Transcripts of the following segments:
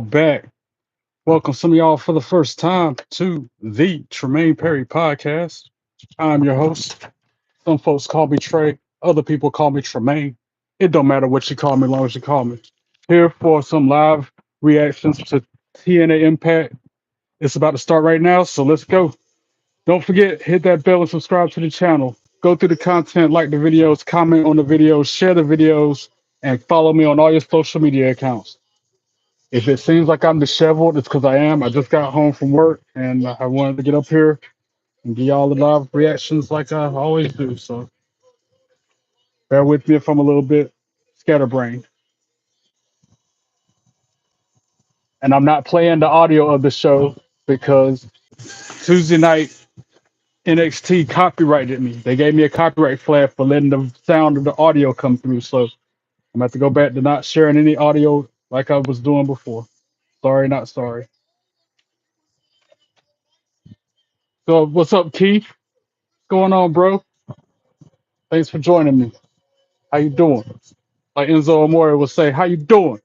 back. Welcome some of y'all for the first time to the Tremaine Perry podcast. I'm your host. Some folks call me Trey. Other people call me Tremaine. It don't matter what you call me, as long as you call me. Here for some live reactions to TNA Impact. It's about to start right now, so let's go. Don't forget, hit that bell and subscribe to the channel. Go through the content, like the videos, comment on the videos, share the videos, and follow me on all your social media accounts. If it seems like I'm disheveled, it's because I am. I just got home from work and I wanted to get up here and give y'all the live reactions like I always do. So bear with me if I'm a little bit scatterbrained. And I'm not playing the audio of the show because Tuesday night NXT copyrighted me. They gave me a copyright flag for letting the sound of the audio come through. So I'm gonna have to go back to not sharing any audio like I was doing before. Sorry, not sorry. So what's up, Keith? What's going on, bro? Thanks for joining me. How you doing? Like Enzo Amore would say, how you doing?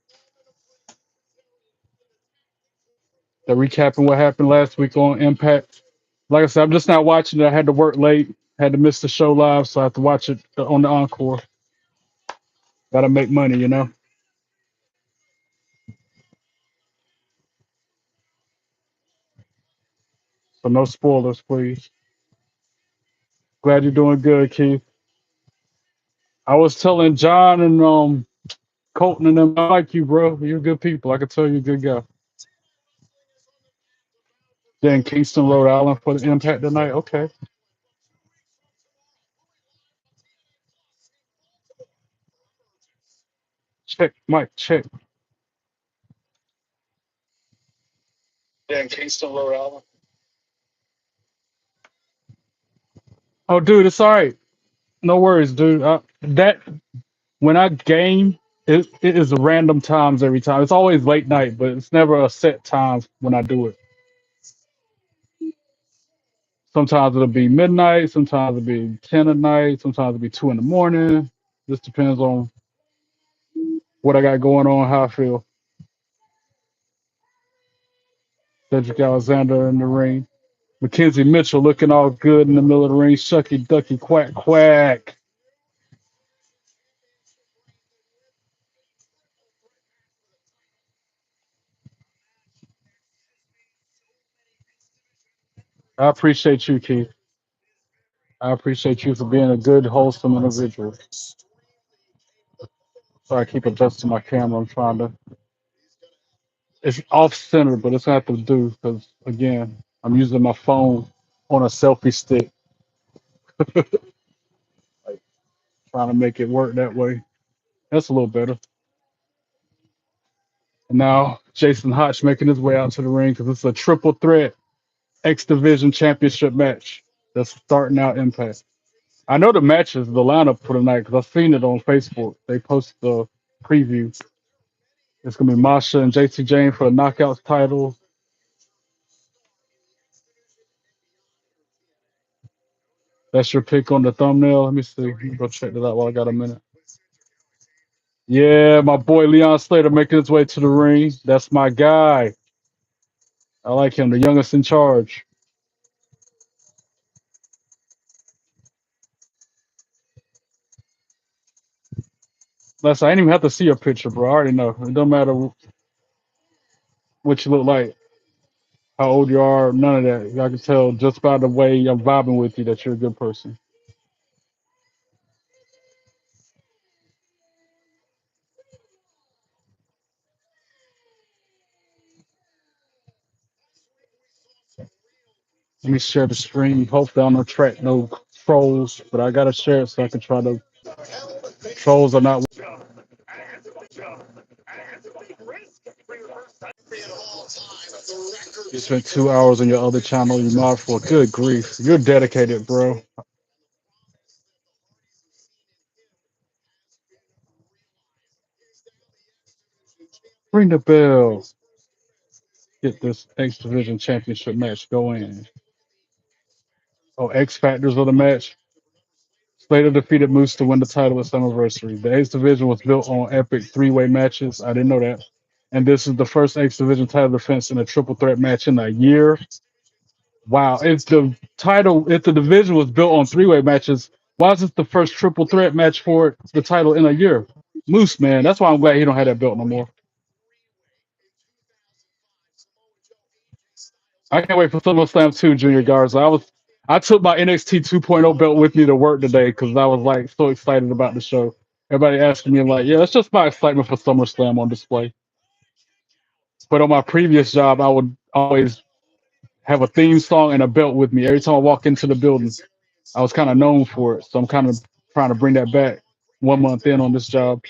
The recapping what happened last week on Impact. Like I said, I'm just not watching it. I had to work late, had to miss the show live, so I have to watch it on the encore. Gotta make money, you know. So no spoilers, please. Glad you're doing good, Keith. I was telling John and Colton and them, I like you, bro. You're good people. I can tell you're a good guy. Then Kingston, Rhode Island for the Impact tonight. Okay. Check, Mike, check. Then Kingston, Rhode Island. Oh, dude, it's all right. No worries, dude. That when I game, it is random times every time. It's always late night, but it's never a set time when I do it. Sometimes it'll be midnight, sometimes it'll be 10 at night, sometimes it'll be 2 in the morning. Just depends on what I got going on, how I feel. Cedric Alexander in the ring. Mackenzie Mitchell looking all good in the middle of the ring. Shucky ducky quack quack. I appreciate you, Keith. I appreciate you for being a good, wholesome individual. So I keep adjusting my camera. I'm trying to. It's off center, but it's gonna have to do because again, I'm using my phone on a selfie stick, like trying to make it work that way. That's a little better. And now Jason Hotch making his way out to the ring because it's a triple threat X Division Championship match that's starting out Impact. I know the matches, the lineup for the night because I've seen it on Facebook. They post the preview. It's gonna be Masha and Jayne for the Knockouts title. That's your pick on the thumbnail. Let me see. Let me go check that out while I got a minute. Yeah, my boy Leon Slater making his way to the ring. That's my guy. I like him, the youngest in charge. Listen, I didn't even have to see a picture, bro. I already know. It don't matter what you look like, how old you are, none of that. I can tell just by the way I'm vibing with you that you're a good person. Let me share the screen. Hopefully I don't attract no trolls, but I gotta share it so I can try to. Trolls are not. You spent 2 hours on your other channel. You mod for good grief. You're dedicated, bro. Ring the bell. Get this X Division Championship match going. Oh, X Factors of the match. Slater defeated Moose to win the title at Slammiversary. The X Division was built on epic three-way matches. I didn't know that. and this is the first X Division title defense in a triple threat match in a year. Wow, if the title, if the division was built on three-way matches, why is this the first triple threat match for the title in a year? Moose, man, that's why I'm glad he don't have that belt no more. I can't wait for SummerSlam 2, Junior Garza. I took my NXT 2.0 belt with me to work today because I was like so excited about the show. Everybody asking me like, yeah, it's just my excitement for SummerSlam on display. But on my previous job, I would always have a theme song and a belt with me every time I walk into the building. I was kind of known for it, so I'm kind of trying to bring that back 1 month in on this job.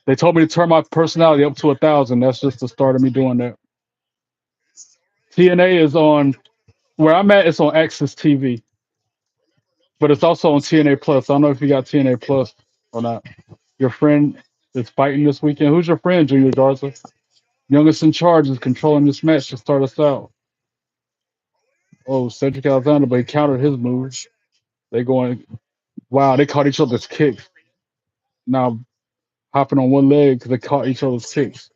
They told me to turn my personality up to 1,000. That's just the start of me doing that. TNA is on where I'm at. It's on Access TV, but it's also on TNA Plus. I don't know if you got TNA Plus or not. Your friend is fighting this weekend. Who's your friend, Junior Garza? Youngest in charge is controlling this match to start us out. Oh, Cedric Alexander, but he countered his moves. They going, wow, they caught each other's kicks. Now hopping on one leg because they caught each other's kicks.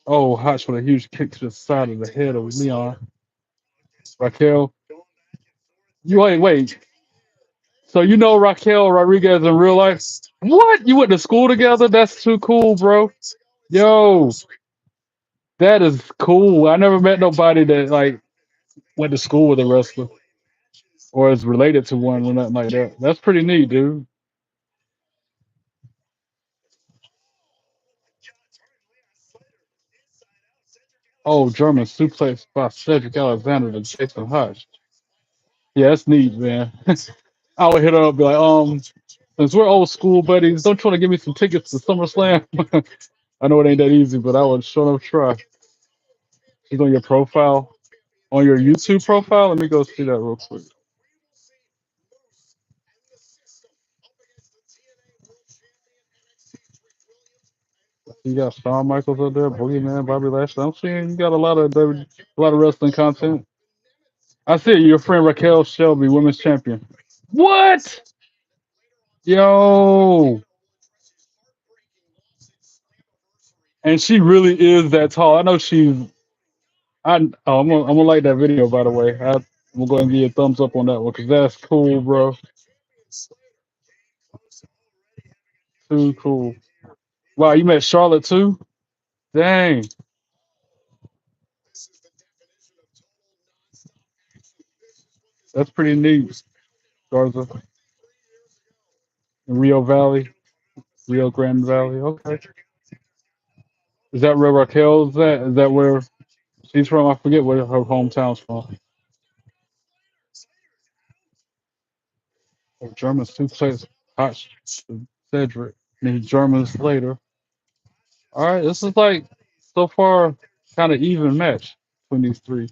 Oh, Hotch with a huge kick to the side of the head of Leon. Raquel, you wait. So you know Raquel Rodriguez in real life? What? You went to school together? That's too cool, bro. Yo, that is cool. I never met nobody that like went to school with a wrestler or is related to one or nothing like that. That's pretty neat, dude. Oh, German suplex by Cedric Alexander to Jason Hotch. Yeah, that's neat, man. I would hit her up and be like, since we're old school buddies, don't you want to give me some tickets to SummerSlam? I know it ain't that easy, but I would sure enough try. She's on your profile, on your YouTube profile. Let me go see that real quick. You got Shawn Michaels up there, Boogeyman, Bobby Lashley. I'm seeing you got a lot of wrestling content. I see your friend Raquel Shelby, women's champion. What? Yo, and she really is that tall. I know she's. I'm gonna like that video by the way. I'm gonna go ahead and give you a thumbs up on that one because that's cool, bro. Too cool. Wow, you met Charlotte too? Dang, that's pretty neat, Garza. In Rio Valley, Rio Grande Valley. Okay. Is that where Raquel's at? Is that where she's from? I forget where her hometown's from. Oh, German suplex Hotch Cedric. And he's German Slater. All right, this is like so far kind of even match between these three.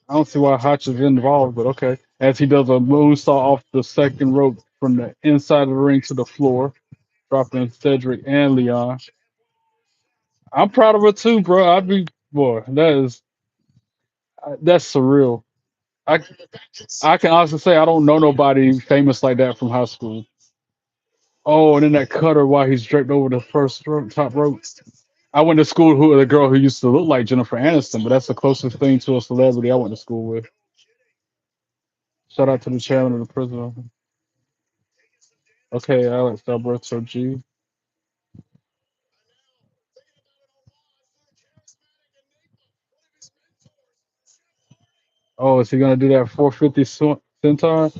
I don't see why Hotch is involved, but okay. As he does a moonsault off the second rope from the inside of the ring to the floor, dropping Cedric and Leon. I'm proud of her too, bro. I'd be boy. That's surreal. I I can honestly say I don't know nobody famous like that from high school. Oh, and then that cutter while he's draped over the first rope, top rope. I went to school with a girl who used to look like Jennifer Aniston, but that's the closest thing to a celebrity I went to school with. Shout out to the chairman of the prison. Okay, Alex Alberto G. Oh, is he gonna do that 450 centaur?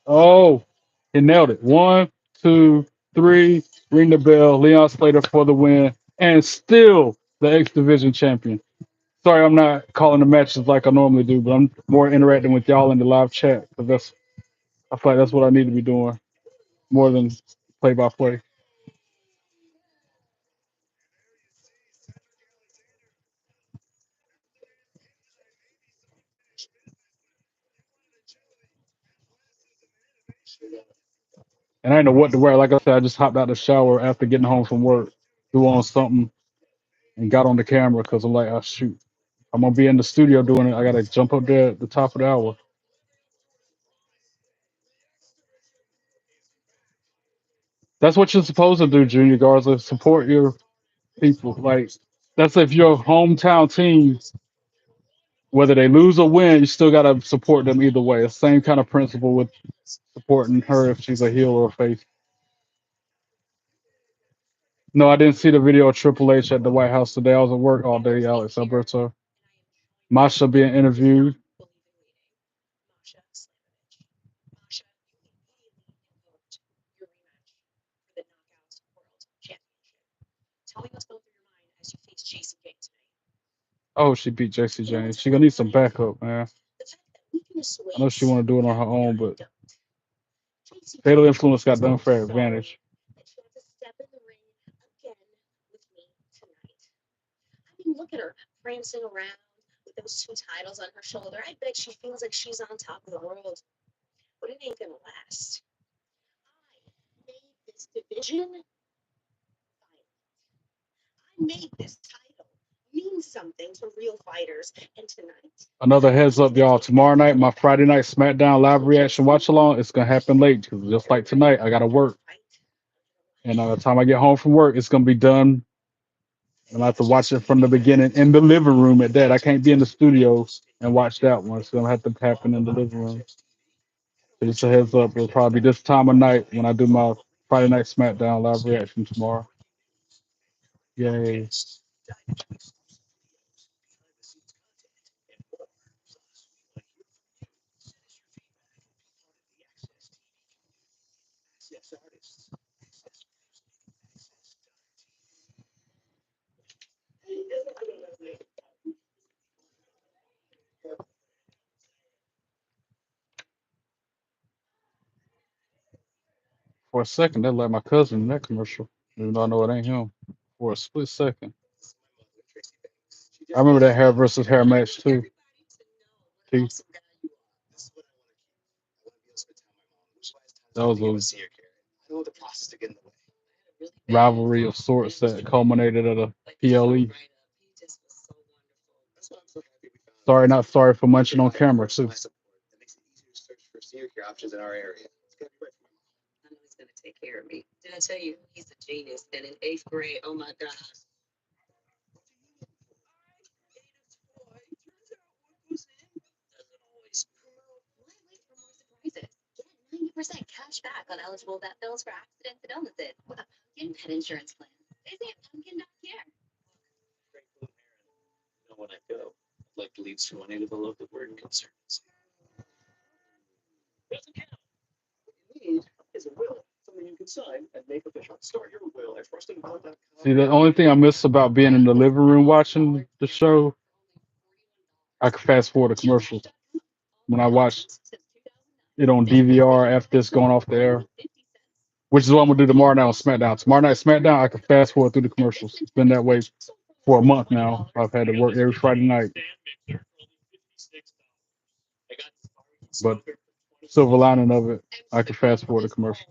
Oh, he nailed it. One, two, three. Ring the bell. Leon Slater for the win, and still the X Division champion. Sorry, I'm not calling the matches like I normally do, but I'm more interacting with y'all in the live chat because I feel like that's what I need to be doing more than play by play. And I didn't know what to wear. Like I said, I just hopped out the shower after getting home from work, threw on something, and got on the camera because I'm like, oh shoot, I'm gonna be in the studio doing it. I gotta jump up there at the top of the hour. That's what you're supposed to do, junior guards. Is support your people. Like that's if your hometown team, whether they lose or win, you still gotta support them either way. It's the same kind of principle with supporting her if she's a heel or a face. No, I didn't see the video of Triple H at the White House today. I was at work all day, Alex Alberto. Masha being interviewed. Oh, she beat Jacy Jayne. She gonna need some backup, man. I know she wanna do it on her own, but Fatal Influence got the unfair advantage. Another heads up, y'all. Tomorrow night, my Friday night SmackDown live reaction watch along. It's gonna happen late, 'cause just like tonight, I gotta work. And by the time I get home from work, it's gonna be done. And I have to watch it from the beginning in the living room at that. I can't be in the studio and watch that one. It's gonna have to happen in the living room. So just a heads up, it'll probably be this time of night when I do my Friday night SmackDown live reaction tomorrow. Yay. For a second, that like my cousin in that commercial, even though I know it ain't him. For a split second. I remember that hair versus hair match too. Keith. That was a rivalry of sorts that culminated at a PLE. Sorry, not sorry for munching on camera too. See, the only thing I miss about being in the living room watching the show, I could fast forward the commercials. When I watch it on DVR after it's going off the air, which is what I'm gonna do tomorrow night on SmackDown. Tomorrow night SmackDown, I can fast forward through the commercials. It's been that way for a month now. I've had to work every Friday night, but silver lining of it, I can fast forward the commercials.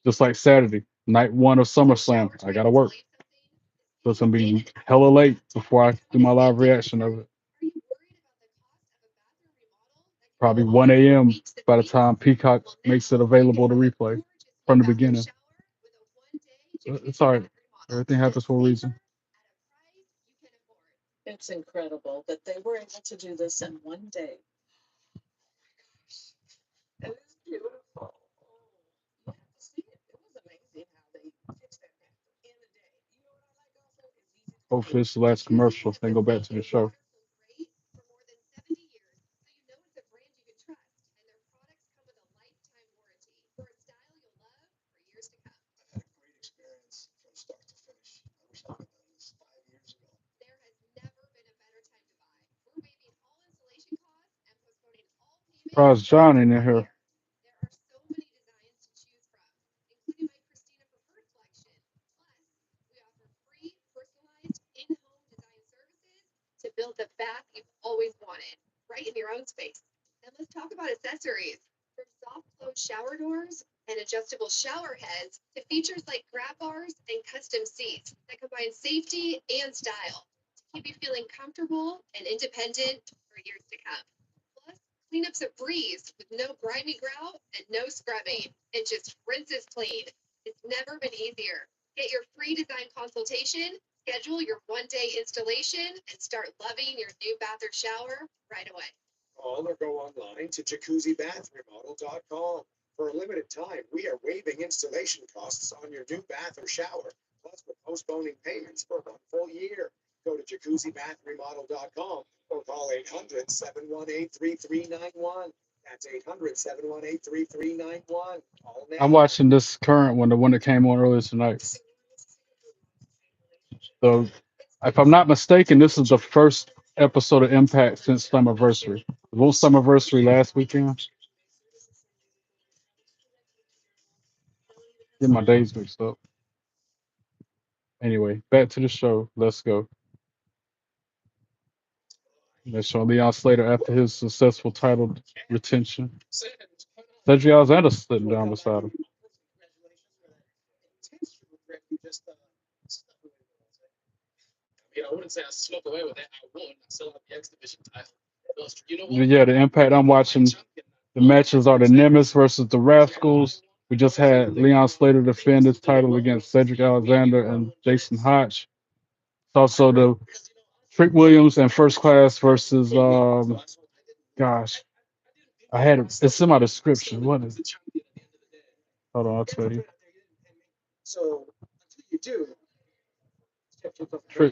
Just like Saturday, night one of SummerSlam, I gotta work, so it's gonna be hella late before I do my live reaction of it. Probably 1 a.m. by the time Peacock makes it available to replay from the beginning. It's all right. Everything happens for a reason. Hopefully, it's the last commercial. Then go back to the show. Surprised John ain't in here. Cleanup's a breeze with no grimy grout and no scrubbing. It just rinses clean. It's never been easier. Get your free design consultation, schedule your 1-day installation, and start loving your new bath or shower right away. Call or go online to jacuzzibathremodel.com. For a limited time, we are waiving installation costs on your new bath or shower. Plus, we're postponing payments for 1 full year. Go to jacuzzibathremodel.com or call 800-718-3391. That's 800-718-3391. Call now. I'm watching this current one, the one that came on earlier tonight. So, if I'm not mistaken, this is the first episode of Impact since Slammiversary. What was Slammiversary last weekend? Get my days mixed up. Anyway, back to the show. Let's go. Let's show Leon Slater after his successful title retention. Cedric Alexander sitting down beside him. Yeah, the Impact I'm watching, the matches are the Nemeths versus the Rascalz. We just had Leon Slater defend his title against Cedric Alexander and Jason Hotch. It's also the Trick Williams and First Class versus gosh, I had it. It's in my description. What is it? Hold on, I'll tell you.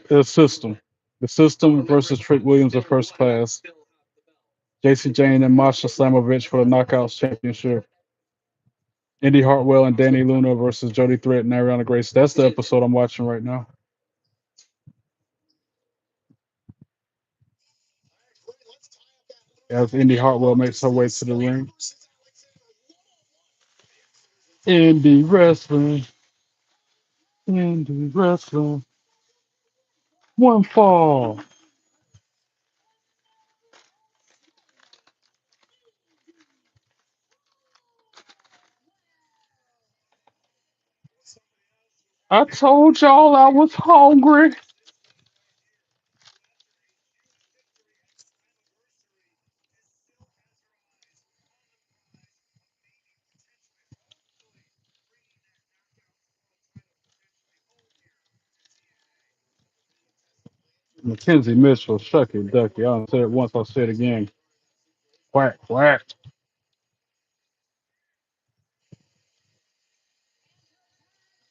The system. The system versus Trick Williams of First Class. Jacy, Jayne, and Masha Slamovich for the Knockouts Championship. Indi Hartwell and Dani Luna versus Jody Threat and Arianna Grace. That's the episode I'm watching right now. As Indi Hartwell makes her way to the ring. Indie wrestling. Indie wrestling. One fall. I told y'all I was hungry. Mackenzie Mitchell, shucky ducky. I said it once, I'll say it again. Quack, quack.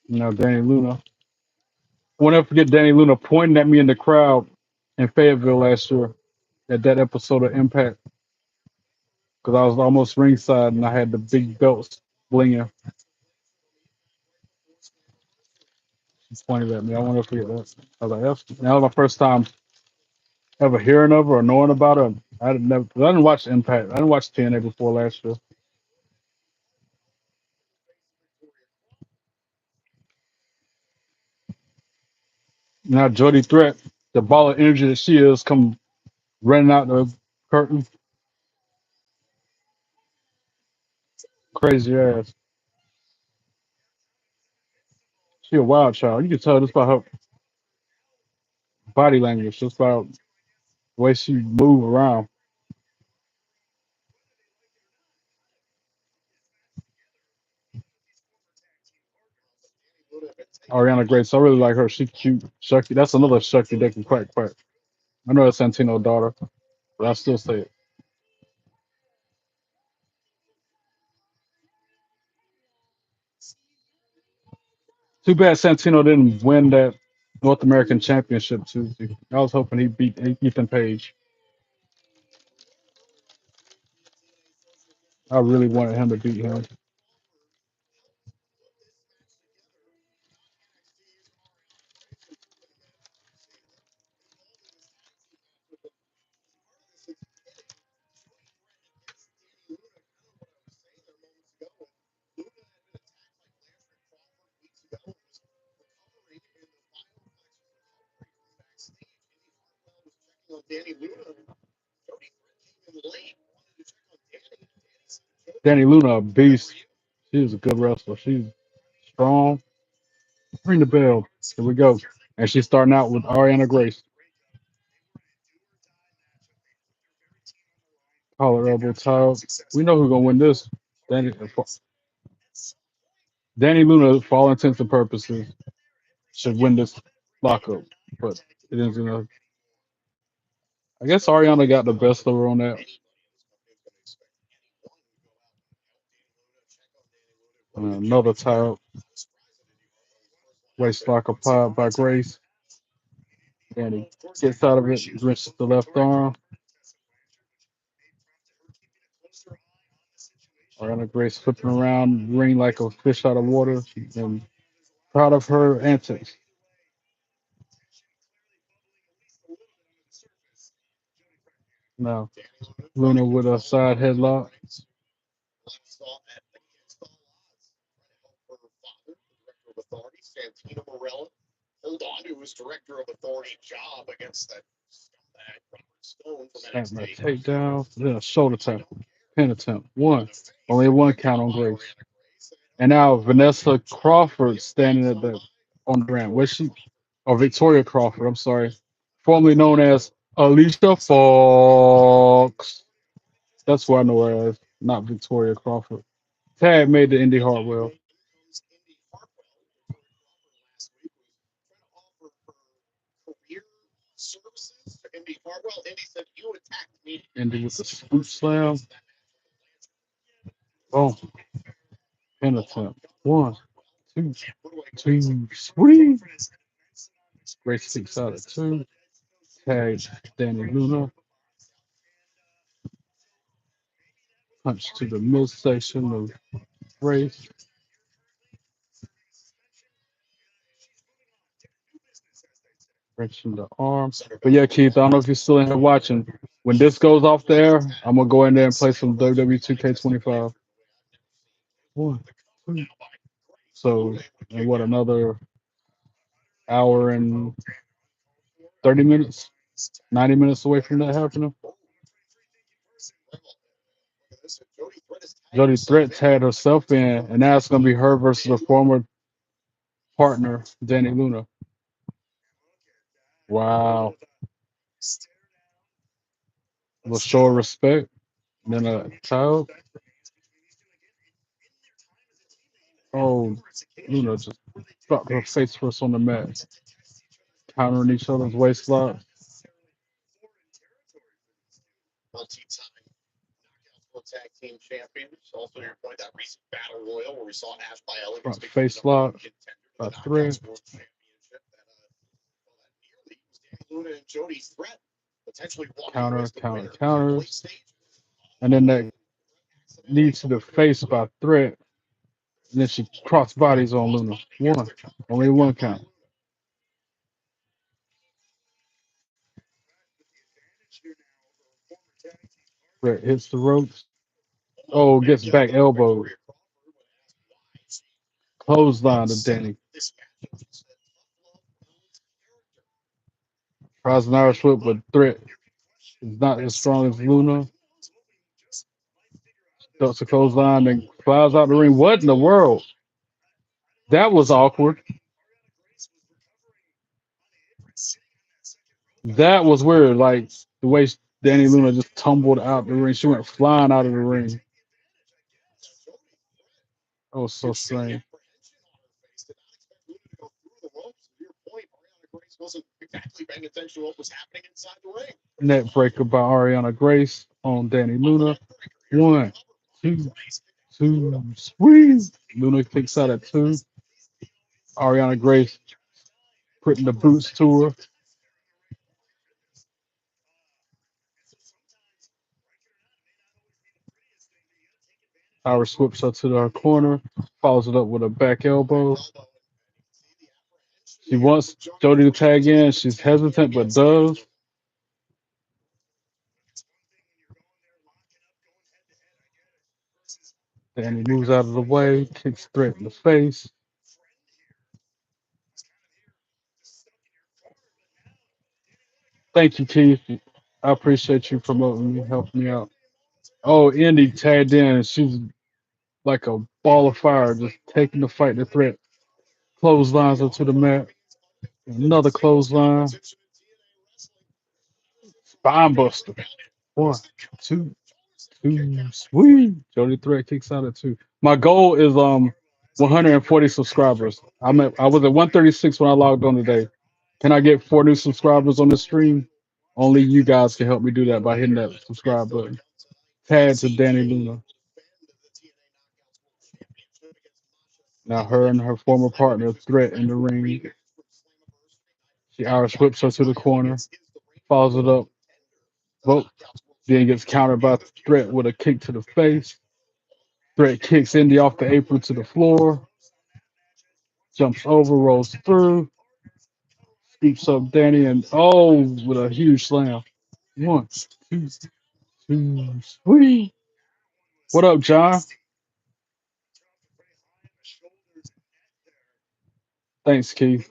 Dani Luna. I won't ever forget Dani Luna pointing at me in the crowd in Fayetteville last year at that episode of Impact because I was almost ringside and I had the big belts blinging. She pointed at me. I won't ever forget that. I was like, that was my first time ever hearing of her or knowing about her. I didn't watch Impact. I didn't watch TNA before last year. Now Jody Threat, the ball of energy that she is, come running out the curtain. Crazy ass. She a wild child. You can tell just by her body language, just by the way she move around. Ariana Grace, I really like her. She cute. Shucky. That's another Shucky that can quack quack. I know that's Santino's daughter, but I still say it. Too bad Santino didn't win that North American Championship Tuesday. I was hoping he beat Ethan Page. I really wanted him to beat him. Dani Luna, a beast. She's a good wrestler. She's strong. Ring the bell. Here we go. And she's starting out with Ariana Grace. Collar elbow tie. We know who's gonna win this. Danny, Danny Luna, for all intents and purposes, should win this lockup, but it isn't enough. I guess Ariana got the best of her on that. Another tie up. Waist lock applied by Grace. Danny gets out of it, wrenches the left arm. Ariana Grace flipping around the ring like a fish out of water. And proud of her antics. Now, Luna with a side headlock. Snap a takedown. Then a shoulder tackle. Pin attempt. One. Only one count on Grace. And now Vanessa Crawford standing at the on the ramp. Where's she? Oh, Victoria Crawford. I'm sorry. Formerly known as Alicia Fox. That's what I know her as. Not Victoria Crawford. Tag made the Indi Hartwell. Indi with the scoop slam. Oh, pin attempt. One, two, sweet. Grace kicks out at two. Tag Danny Luna. Punch to the midsection of Grace. Wrenching the arm. But yeah, Keith, I don't know if you're still in here watching. When this goes off the air, I'm going to go in there and play some WWE 2K25. One, two. So, in what, another hour and 30 minutes? 90 minutes away from that happening? Jody Threat tagged herself in, and now it's going to be her versus her former partner, Danny Luna. Wow. A little show of respect. And then a child. Oh, Luna just dropped her face first on the mat. Countering each other's waist lock. Front face lock. By Threat. Counter. And then that leads to the face by Threat. And then she cross bodies on Luna. One. Only one count. Threat hits the ropes. Oh, gets back elbow. Clothesline to Danny. Tries an Irish whip, but Threat is not as strong as Luna. Ducks a clothesline and flies out the ring. What in the world? That was awkward. That was weird. Like the way Danny Luna just tumbled out the ring. She went flying out of the ring. That was so strange. Net breaker by Ariana Grace on Danny Luna. One, two, squeeze. Luna kicks out at two. Ariana Grace putting the boots to her. Irish whips her to her corner, follows it up with a back elbow. She wants Jody to tag in. She's hesitant, but does. Danny moves out of the way, kicks Threat in the face. Thank you, Keith. I appreciate you promoting me, helping me out. Oh, Indi tagged in, and she's like a ball of fire, just taking the fight to Threat. Clotheslines her to the mat. Another clothesline. Spine buster. One, two. Too sweet. Jody Threat kicks out at 2. My goal is 140 subscribers. I was at 136 when I logged on today. Can I get 4 new subscribers on the stream? Only you guys can help me do that by hitting that subscribe button. Tag to Dani Luna. Now her and her former partner Threat in the ring. She Irish whips her to the corner, follows it up, vote, then gets countered by Threat with a kick to the face. Threat kicks Indi off the apron to the floor, jumps over, rolls through, scoops up Dani, and with a huge slam. 1, 2, 3. What up, John? Thanks, Keith.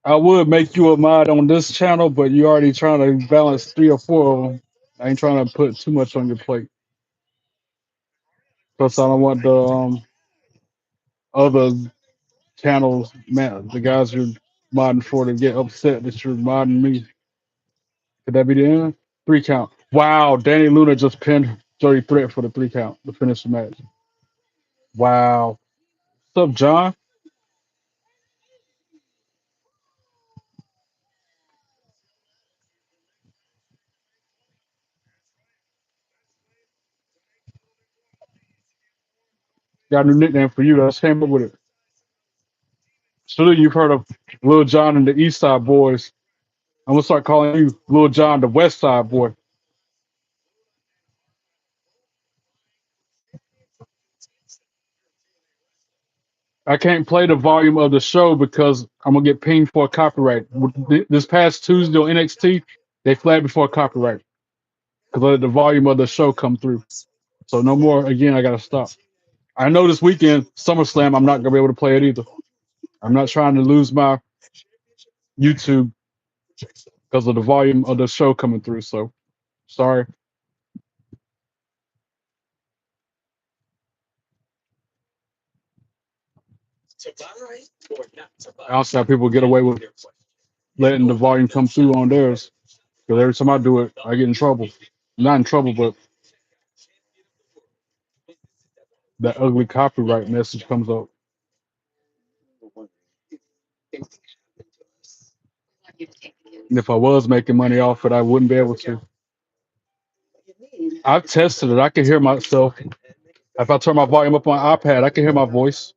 I would make you a mod on this channel, but you already trying to balance 3 or 4 of them. I ain't trying to put too much on your plate. Plus, I don't want the other channels, man, the guys you're modding for to get upset that you're modding me. Could that be the end? 3 count. Wow, Dani Luna just pinned Jody Threat for the 3 count to finish the match. Wow. What's up, John? Got a new nickname for you. Let's came up with it. Surely you've heard of Lil John and the East Side Boys. I'm gonna start calling you Lil John, the West Side Boy. I can't play the volume of the show because I'm gonna get pinged for copyright. This past Tuesday on NXT, they flagged me for copyright because I let the volume of the show come through. So no more. Again, I gotta stop. I know this weekend SummerSlam, I'm not gonna be able to play it either. I'm not trying to lose my YouTube because of the volume of the show coming through. So sorry. I also have people get away with letting the volume come through on theirs. Because every time I do it, I get in trouble. Not in trouble, but that ugly copyright message comes up. And if I was making money off it, I wouldn't be able to. I've tested it. I can hear myself. If I turn my volume up on iPad, I can hear my voice.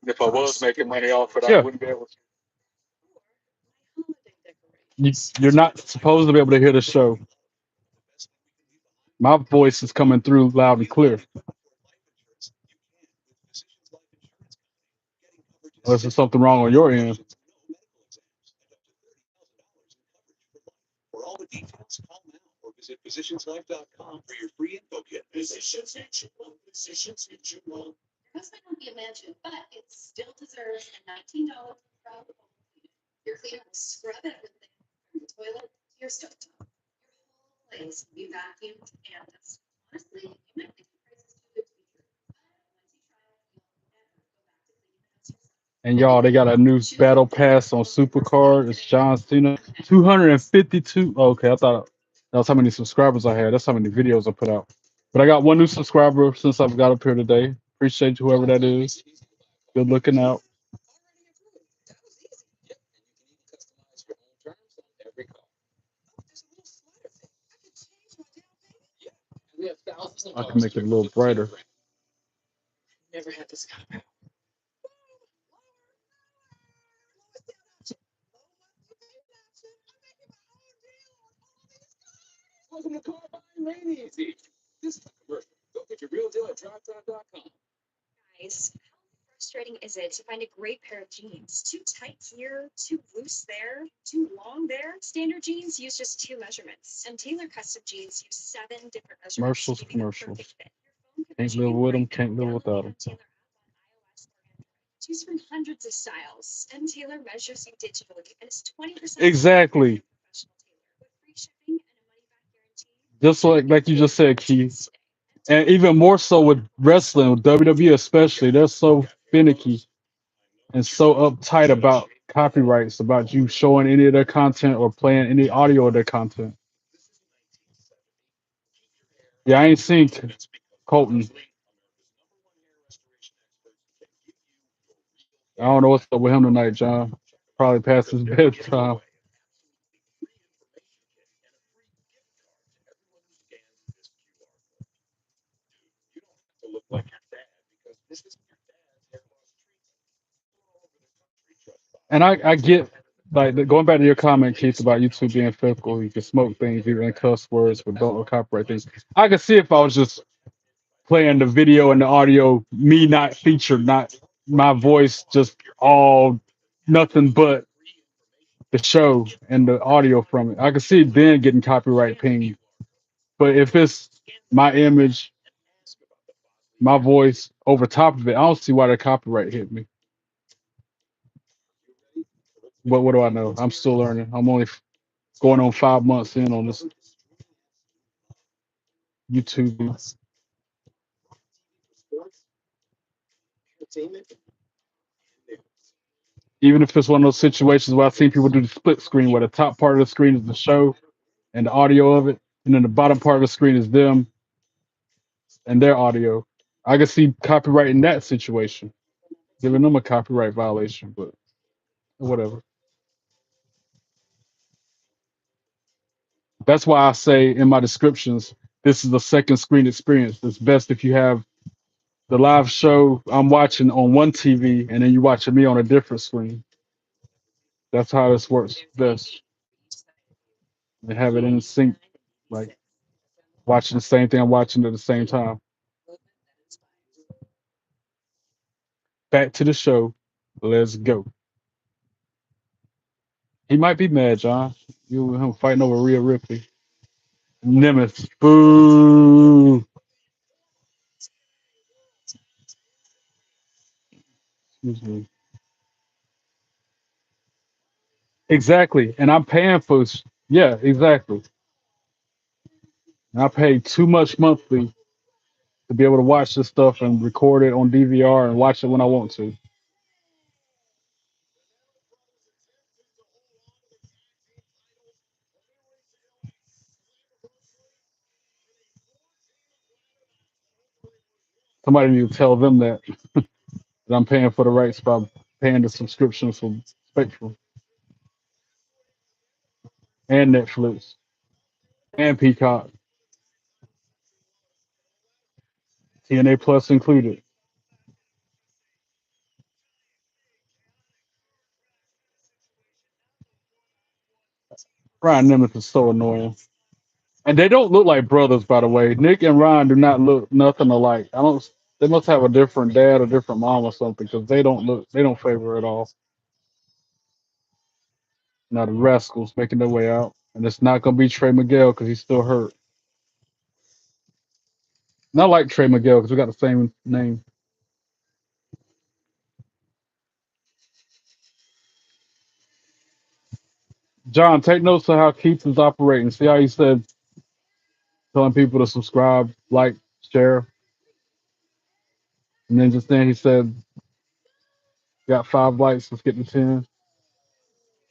If I was making money off it, I wouldn't be able to. You're not supposed to be able to hear the show. My voice is coming through loud and clear. Unless there's something wrong on your end. And y'all, they got a new battle pass on Supercard. It's John Cena. 252. Okay, I thought that was how many subscribers I had. That's how many videos I put out. But I got 1 new subscriber since I've got up here today. Appreciate whoever that is. Good looking out. I can make it a little brighter. Commercials, commercials. Can't live with them, can't live without them. Exactly. Just like you just said, Keith. And even more so with wrestling, with WWE especially, they're so finicky and so uptight about copyrights about you showing any of their content or playing any audio of their content. Yeah, I ain't seen Colton. I don't know what's up with him tonight, John. Probably past his bedtime. And I get like going back to your comment, Keith, about YouTube being fickle. You can smoke things, even cuss words, but don't copyright things. I could see if I was just playing the video and the audio, me not featured, not my voice, just all nothing but the show and the audio from it. I could see then getting copyright ping. But if it's my image, my voice over top of it, I don't see why the copyright hit me. But what do I know? I'm still learning. I'm only going on 5 months in on this YouTube. Even if it's one of those situations where I've seen people do the split screen where the top part of the screen is the show and the audio of it, and then the bottom part of the screen is them and their audio. I can see copyright in that situation, giving them a copyright violation, but whatever. That's why I say in my descriptions, this is a second screen experience. It's best if you have the live show I'm watching on one TV and then you watching me on a different screen. That's how this works best. And have it in sync, like watching the same thing I'm watching at the same time. Back to the show. Let's go. He might be mad, John. You and him fighting over Rhea Ripley. Nemeths. Boo. Excuse me. Exactly. And I'm paying for yeah, exactly. And I pay too much monthly to be able to watch this stuff and record it on DVR and watch it when I want to. Somebody need to tell them that I'm paying for the rights by paying the subscription for Spectrum and Netflix and Peacock, TNA Plus included. Ryan Nemeth is so annoying. And they don't look like brothers, by the way. Nick and Ryan do not look nothing alike. I don't. They must have a different dad or different mom or something because they don't look. They don't favor at all. Now the Rascalz making their way out, and it's not gonna be Trey Miguel because he's still hurt. Not like Trey Miguel because we got the same name. John, take notes of how Keith is operating. See how he said telling people to subscribe, like, share, and then just then he said got 5 likes. Let's get to 10.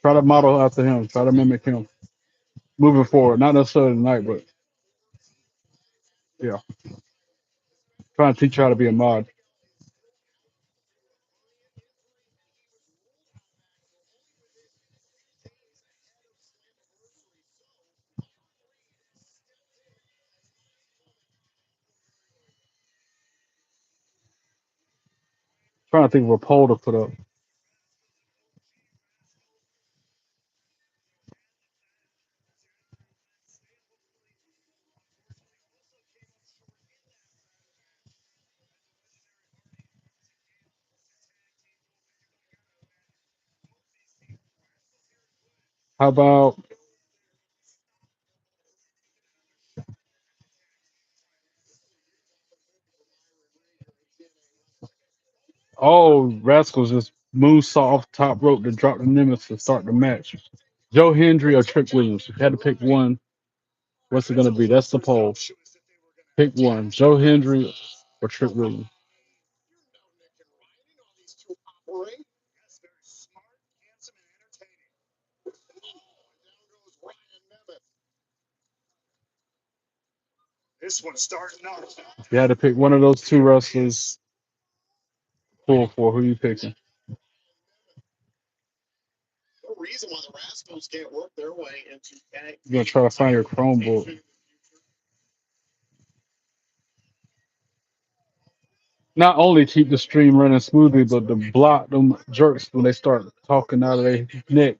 Try to model after him. Try to mimic him moving forward. Not necessarily tonight, but yeah. Trying to teach you how to be a mod. Trying to think of a poll to put up. How about Rascals just moonsault off the top rope to drop the Nemeths to start the match? Joe Hendry or Trick Williams? If you had to pick one, what's it gonna be? That's the poll. Pick one. Joe Hendry or Trick Williams. If you had to pick one of those two wrestlers, pull for who you picking? You're gonna try to find your Chromebook. Not only keep the stream running smoothly, but to block them jerks when they start talking out of their neck,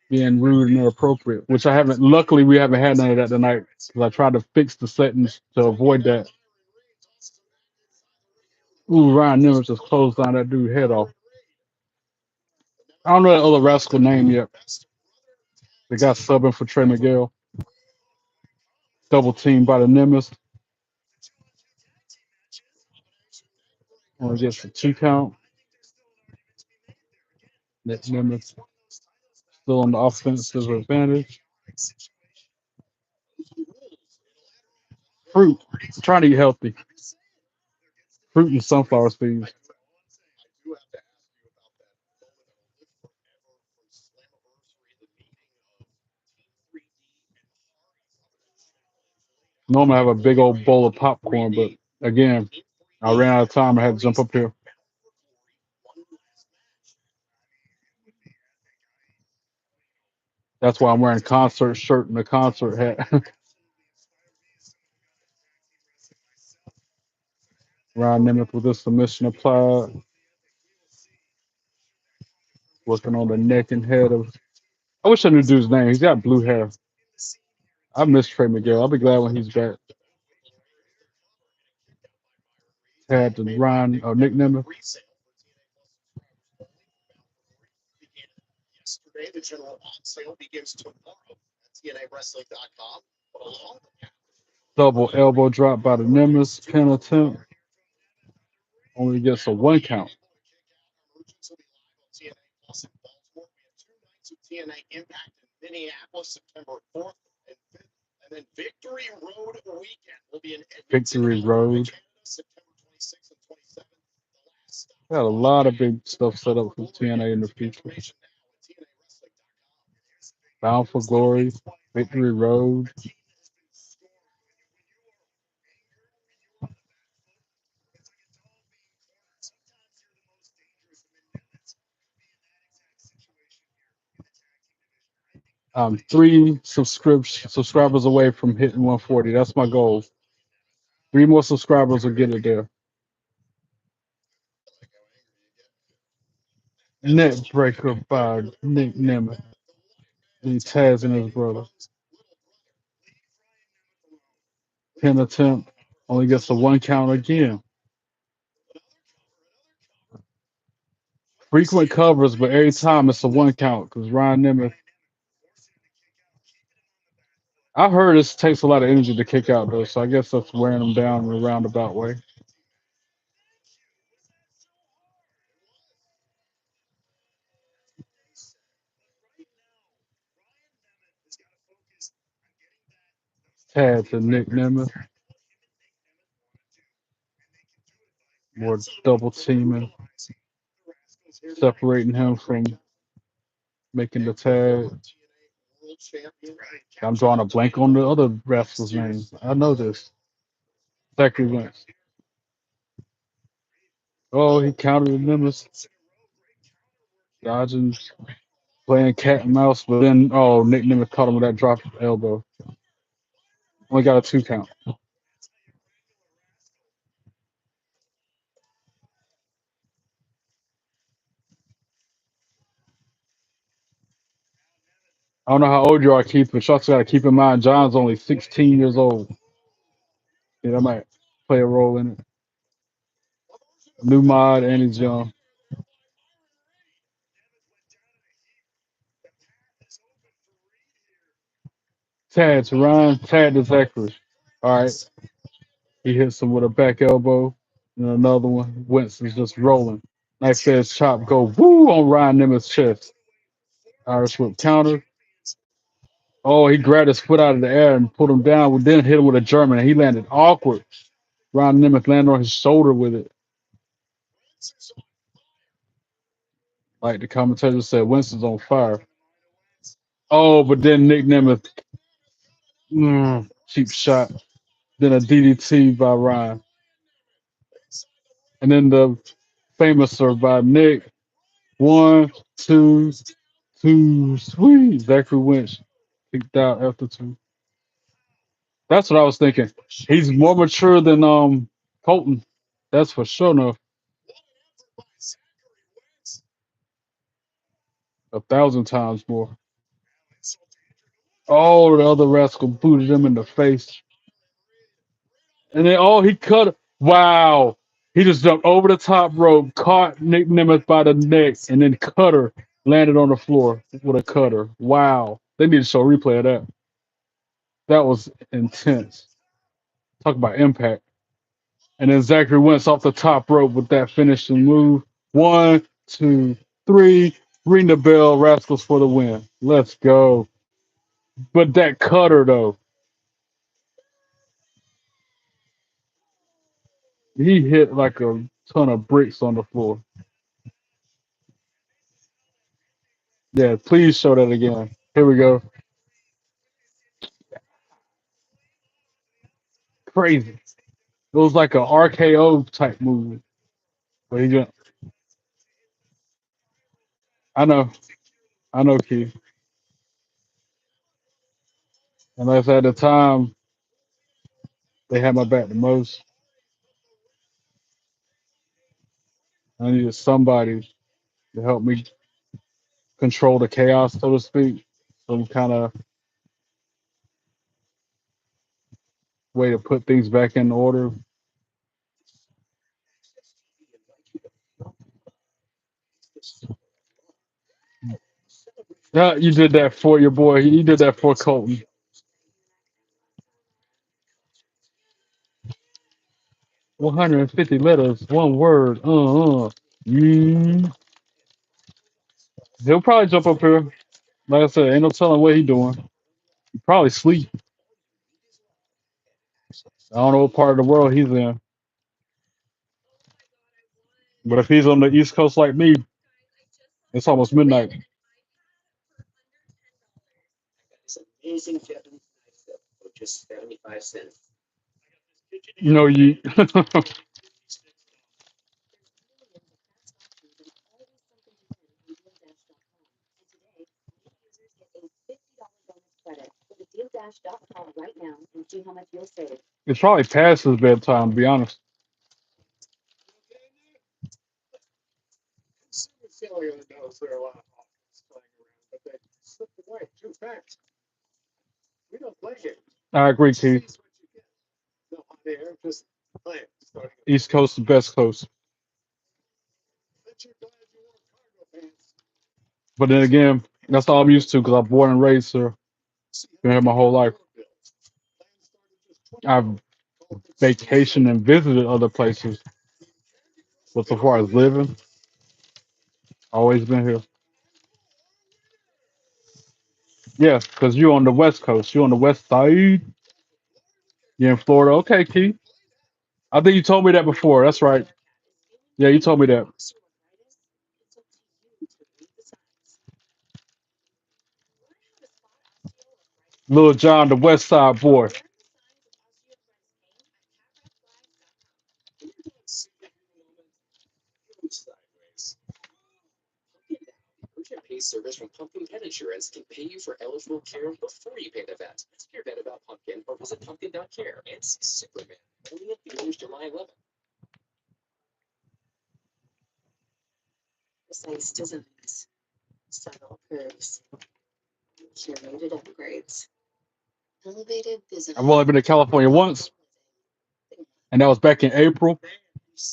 being rude and inappropriate. Which I haven't. Luckily, we haven't had none of that tonight because I tried to fix the settings to avoid that. Ooh, Ryan Nemeths just closed down that dude's head off. I don't know that other rascal name yet. The guy subbing for Trey Miguel. Double teamed by the Nemeths. Only gets a 2 count. Next Nemeths still on the offensive advantage. Fruit. Trying to eat healthy. Fruit and sunflower seeds. Normally I have a big old bowl of popcorn, but again, I ran out of time. I had to jump up here. That's why I'm wearing a concert shirt and a concert hat. Ryan Nemeth with this submission applied. Working on the neck and head of. I wish I knew the dude's name. He's got blue hair. I miss Trey Miguel. I'll be glad when he's back. Had to Ryan or Nick Nemeth. Double elbow drop by the Nemeths. Pin attempt. Only gets a 1 count. Victory Road. Got a lot of big stuff set up for TNA in the future. Bound for Glory, Victory Road. I'm 3 subscribers away from hitting 140. That's my goal. 3 more subscribers will get it there. Neck breaker by Nick Nemeth. He's tagging his brother. Pin attempt. Only gets a 1 count again. Frequent covers, but every time it's a 1 count because Ryan Nemeth. I heard this takes a lot of energy to kick out though, so I guess that's wearing him down in a roundabout way. Tag to Nick Nemeth. More double teaming, separating him from making the tag. I'm drawing a blank on the other wrestler's name. I know this. Zachary Wentz. Oh, he countered the Nemeths. Dodging, playing cat and mouse, but then, oh, Nick Nemeth caught him with that drop elbow. Only got a 2 count. I don't know how old you are, Keith, but you also got to keep in mind John's only 16 years old. Yeah, that might play a role in it. New mod, and he's young. Tad to Ryan, Tad to Zachary. All right. He hits him with a back elbow. And another one. Winston's just rolling. Nice says chop go woo on Ryan Nemeth's chest. Irish whip counter. Oh, he grabbed his foot out of the air and put him down, then hit him with a German, and he landed awkward. Ryan Nemeth landed on his shoulder with it. Like the commentator said, Winston's on fire. Oh, but then Nick Nemeth, cheap shot. then a DDT by Ryan, and then the famouser by Nick. One, two, two, sweet. Zachary Winch kicked out after two. That's what I was thinking. He's more mature than Colton. That's for sure enough. 1,000 times more. Oh, the other rascal booted him in the face. And then, oh, he cut. Wow. He just jumped over the top rope, caught Nick Nemeth by the neck, and then cutter landed on the floor with a cutter. Wow. They need to show a replay of that. That was intense. Talk about impact. And then Zachary Wentz off the top rope with that finishing move. One, two, three. Ring the bell, Rascals for the win. Let's go. But that cutter, though, he hit like a ton of bricks on the floor. Yeah, please show that again. Here we go. Crazy. It was like a RKO type move. But he just, I know, I know, Keith. And like I said, at the time, they had my back the most. I needed somebody to help me control the chaos, so to speak. Some kind of way to put things back in order. Yeah, you did that for your boy. You did that for Colton. 150 letters, one word. Mm. He'll probably jump up here. Like I said, ain't no telling what he doing. He probably sleep. I don't know what part of the world he's in. But if he's on the East Coast like me, it's almost midnight. You know, you it's probably past his bedtime, to be honest. I agree, Keith. East Coast to Best Coast. But then again, that's all I'm used to because I'm born and raised here. Been here my whole life. I've vacationed and visited other places, but so far as living, always been here. Yeah, because you're on the West Coast. You're on the West Side. You're in Florida. Okay, Keith. I think you told me that before. That's right. Yeah, you told me that. Little John, the West Side boy. I've only been to California once, and that was back in April.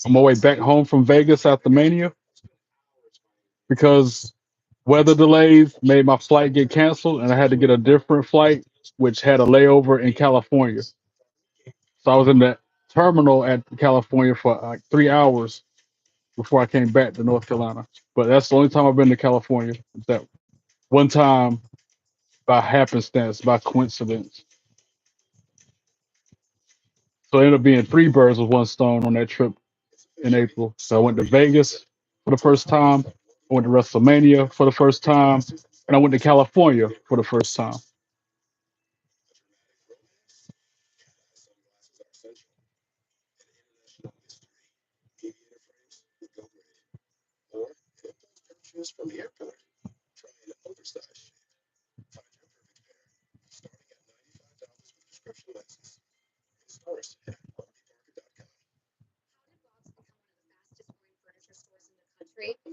On my way back home from Vegas after Mania because weather delays made my flight get canceled, and I had to get a different flight, which had a layover in California. So I was in the terminal at California for like 3 hours before I came back to North Carolina. But that's the only time I've been to California. That one time by happenstance, by coincidence. So it ended up being three birds with one stone on that trip in April. So I went to Vegas for the first time. I went to WrestleMania for the first time, and I went to California for the first time.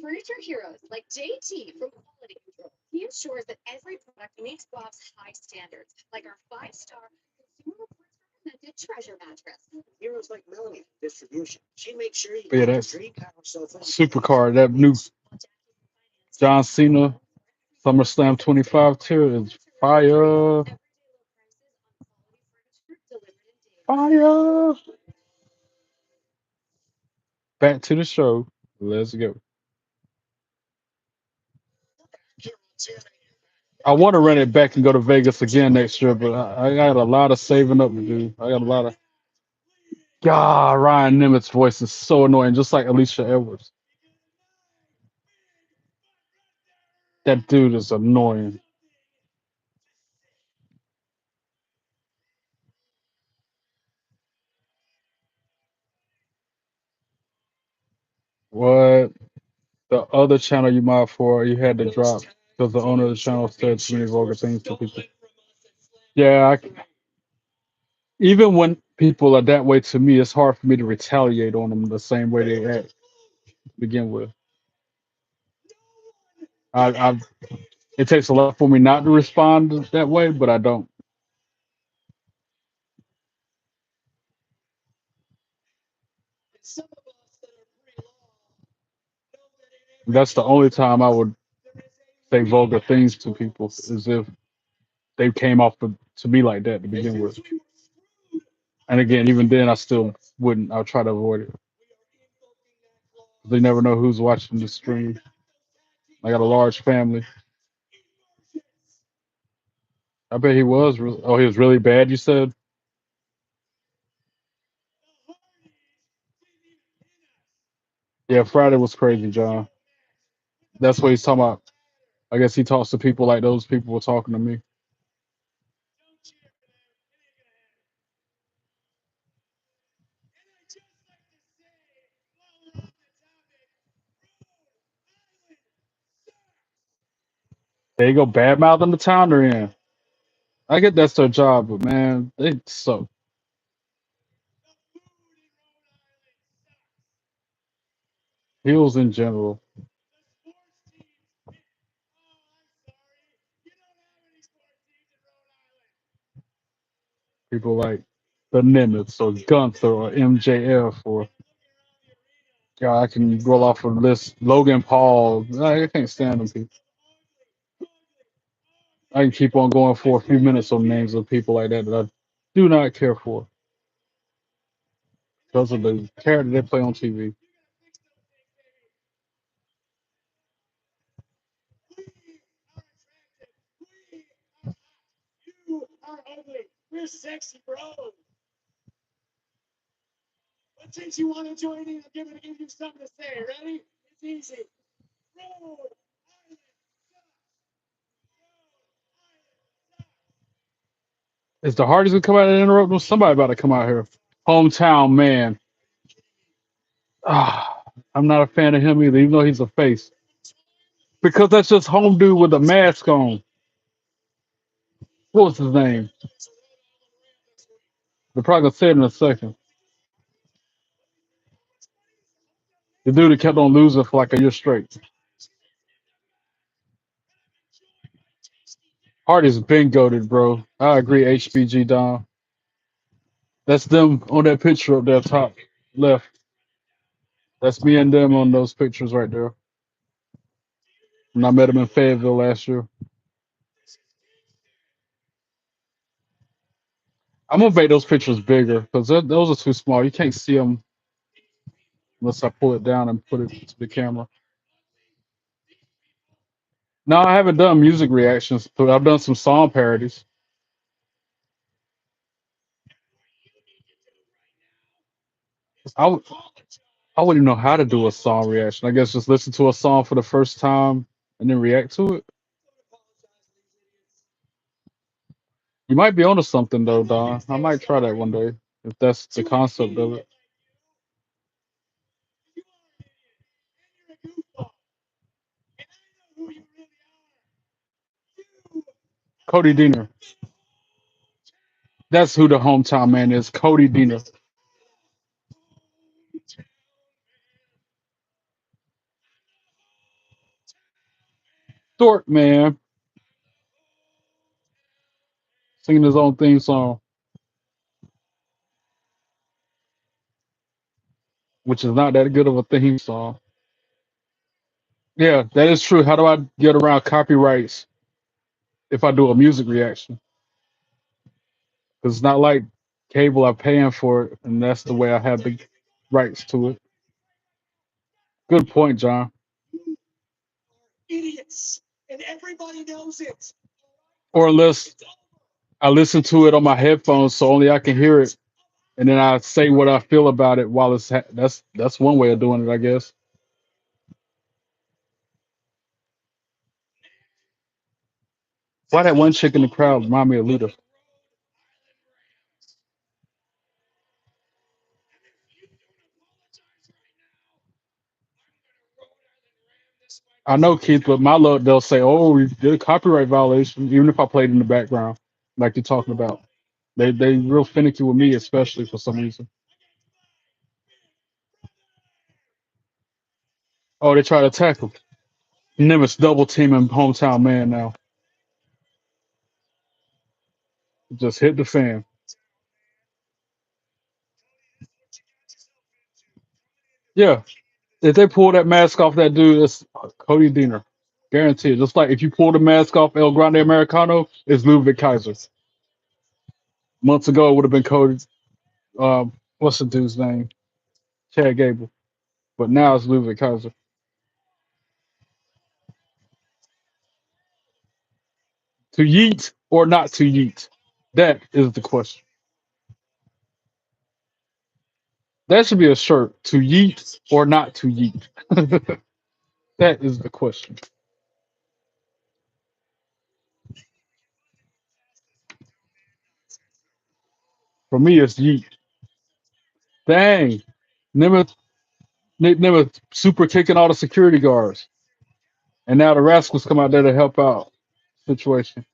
Furniture heroes like JT from Quality Control. He ensures that every product meets Bob's high standards, like our 5-star Consumer Reports recommended treasure mattress. Heroes like Melanie, distribution. She makes sure you Yeah, get that's your dream yourself on Supercard. That new John Cena SummerSlam 25 tier is fire. Fire. Back to the show. Let's go. I want to run it back and go to Vegas again next year, but I got a lot of saving up to do. I got a lot of. God, Ryan Nemeth's voice is so annoying, just like Alicia Edwards. That dude is annoying. What? The other channel you mod for, you had to drop because the owner of the channel said too many vulgar things to people. Yeah, even when people are that way to me, it's hard for me to retaliate on them the same way they act to begin with. I it takes a lot for me not to respond that way, but I don't. That's the only time I would say vulgar things to people is if they came off to me like that to begin with. And again, even then, I still wouldn't. I'll try to avoid it. They never know who's watching the stream. I got a large family. I bet he was. Oh, he was really bad. You said. Yeah, Friday was crazy, John. That's what he's talking about. I guess he talks to people like those people were talking to me. They go bad mouthing the town they're in. I get that's their job, but man, they suck. Heels in general. People like the Nemeths or Gunther or MJF or God, I can roll off a list. Logan Paul. I can't stand them people. I can keep on going for a few minutes on names of people like that that I do not care for because of the character they play on TV. Is the Hardys gonna come out and interrupt them? Somebody about to come out here. Hometown man. Ah, I'm not a fan of him either, even though he's a face. Because that's just home dude with a mask on. What was his name? They're probably gonna say it in a second. The dude that kept on losing for like a year straight. Hardy's been goaded, bro. I agree, HBG Don. That's them on that picture up there top left. That's me and them on those pictures right there. When I met him in Fayetteville last year. I'm gonna make those pictures bigger because those are too small. You can't see them unless I pull it down and put it to the camera. No, I haven't done music reactions, but I've done some song parodies. I, w- I wouldn't know how to do a song reaction. I guess just listen to a song for the first time and then react to it. You might be onto something though, Don. I might try that one day if that's the concept of it. Cody Deaner. That's who the hometown man is. Cody Deaner. Thorpe man singing his own theme song, which is not that good of a theme song. Yeah, that is true. How do I get around copyrights if I do a music reaction? Because it's not like cable. I'm paying for it, and that's the way I have the rights to it. Good point, John. Or unless I listen to it on my headphones, so only I can hear it, and then I say what I feel about it while it's that's one way of doing it, I guess. Why that one chick in the crowd remind me of Lita? I know Keith, but my luck they'll say, "Oh, you did a copyright violation," even if I played in the background, like you're talking about. They real finicky with me, especially for some reason. Oh, they try to attack him. Nemeths double teaming hometown man now. Just hit the fan. Yeah, if they pull that mask off that dude, it's Cody Deaner. Guaranteed. Just like if you pull the mask off El Grande Americano, it's Ludwig Kaiser. Months ago, it would have been Cody. What's the dude's name? Chad Gable. But now it's Ludwig Kaiser. To yeet or not to yeet? That is the question. That should be a shirt. To yeet or not to yeet? That is the question. For me, it's yeet. Dang. Never super kicking all the security guards. And now the Rascals come out there to help out situation.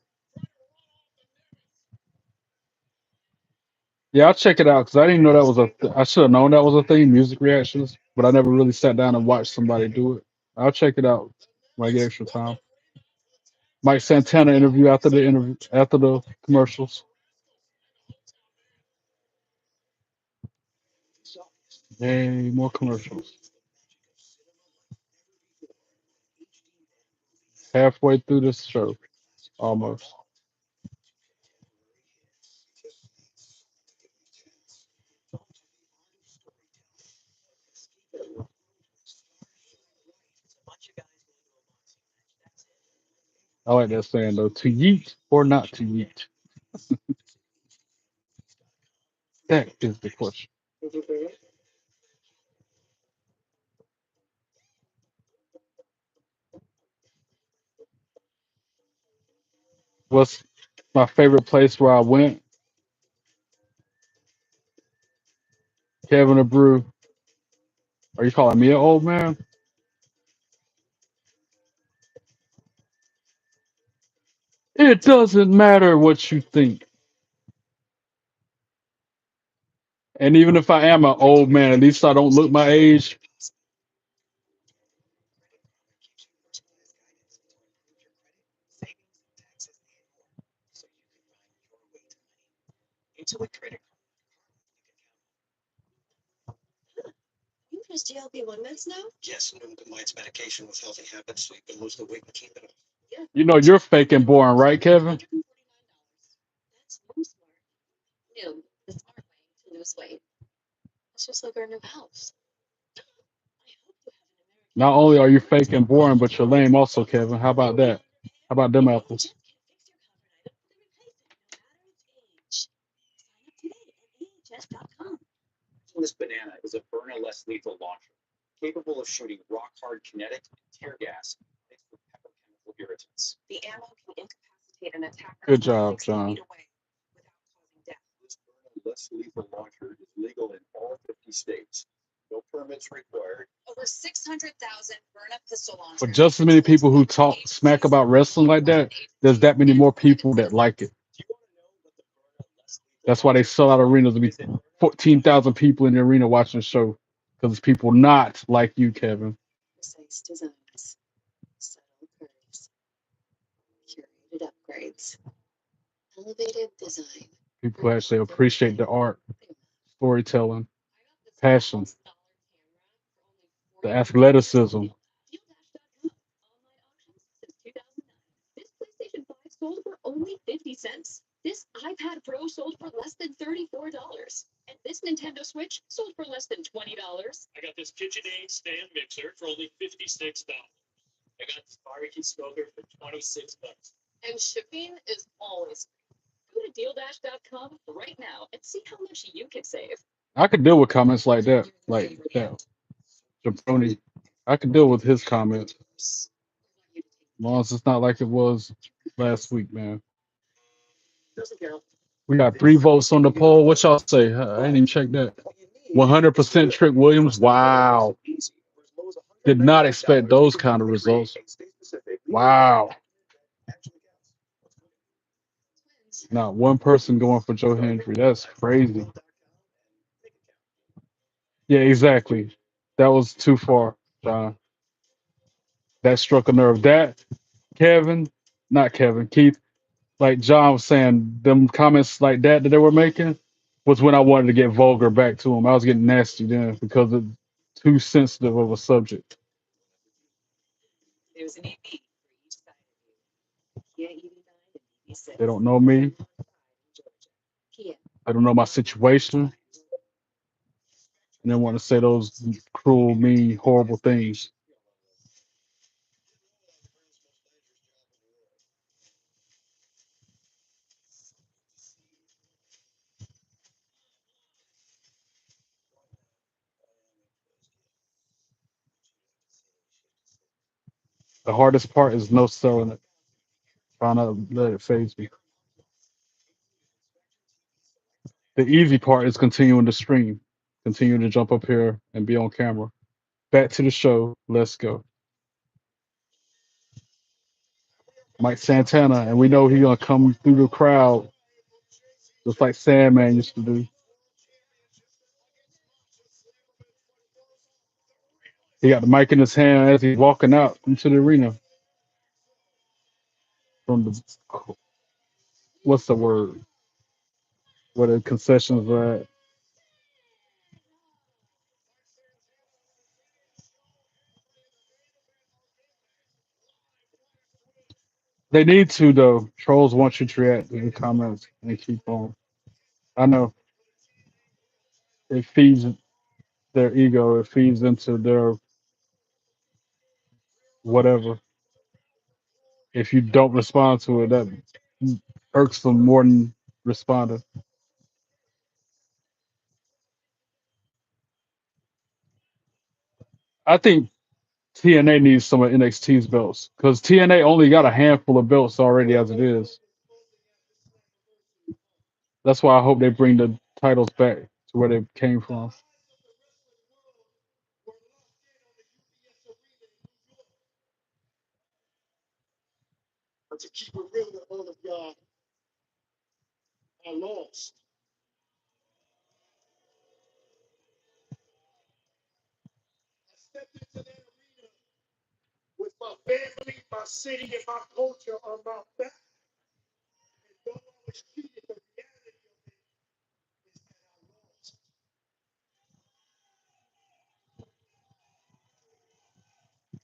Yeah, I'll check it out because I didn't know that was I should have known that was a thing, music reactions, but I never really sat down and watched somebody do it. I'll check it out when I get extra time. Mike Santana interview after the commercials. Yay, more commercials. Halfway through this show, almost. I like that saying though. To yeet or not to yeet? That is the question. What's my favorite place where I went? Kevin or Brew. Are you calling me an old man? It doesn't matter what you think. And even if I am an old man, at least I don't look my age. You use GLP-1 meds now? You know you're fake and boring, right, Kevin? That's so smart. New, the smart way to lose weight. It's just like our new house. I hope you have an Not American only Eagle are you or fake and boring, but you're lame also, Kevin. How about that? How about them apples? Jeff can fix your covered item with a replacement, no matter its age. Sign up today at ahs.com. The ammo can incapacitate an attacker Good from job, 60 John. feet away without causing death. Over 600,000 burn a pistol launcher. For just as many people who talk smack about wrestling like that, there's that many more people that like it. That's why they sell out arenas to be 14,000 people in the arena watching the show. Because it's people not like you, Kevin. Precise designs, subtle curves, curated upgrades, elevated design. People who actually appreciate the art, storytelling, passion, the athleticism. This PlayStation 5 sold for only 50 cents. This iPad Pro sold for less than $34. And this Nintendo Switch sold for less than $20. I got this KitchenAid stand mixer for only $56. I got this barbecue smoker for $26. And shipping is always free. Go to dealdash.com right now and see how much you can save. I could deal with comments like that, like that. Jabroni. I could deal with his comments. As long as it's not like it was last week, man. We got 3 votes on the poll. What y'all say? I ain't even checked that. 100% Trick Williams. Wow. Did not expect those kind of results. Wow. Not one person going for Joe Hendry. That's crazy. Yeah, exactly. That was too far, John. That struck a nerve. That Kevin, not Kevin, Keith, like John was saying, them comments like that they were making was when I wanted to get vulgar back to him. I was getting nasty then because it's too sensitive of a subject. There's an EV for each side of you. Kia EV9 and EV6. They don't know me. Kia. They don't know my situation. And they want to say those cruel, mean, horrible things. The hardest part is no selling it. Trying to let it phase me. The easy part is continuing to stream, continuing to jump up here and be on camera. Back to the show. Let's go. Mike Santana, and we know he's gonna come through the crowd just like Sandman used to do. He got the mic in his hand as he's walking out into the arena from the what's the word? Where the concessions are at. They need to though. Trolls want you to react to the comments and keep on. I know it feeds their ego. It feeds into their whatever. If you don't respond to it, that irks them more than responding. I think TNA needs some of NXT's belts because TNA only got a handful of belts already as it is. That's why I hope they bring the titles back to where they came from.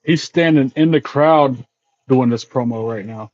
He's standing in the crowd doing this promo right now.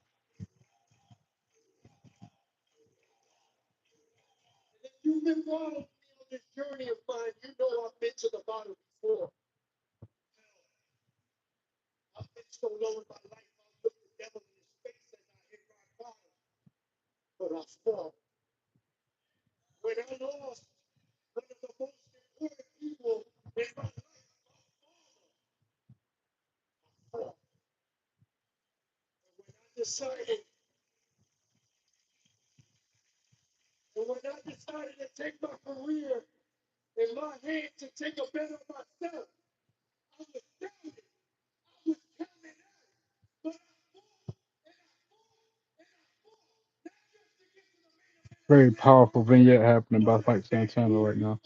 Very powerful vignette happening by Fight Santana right now.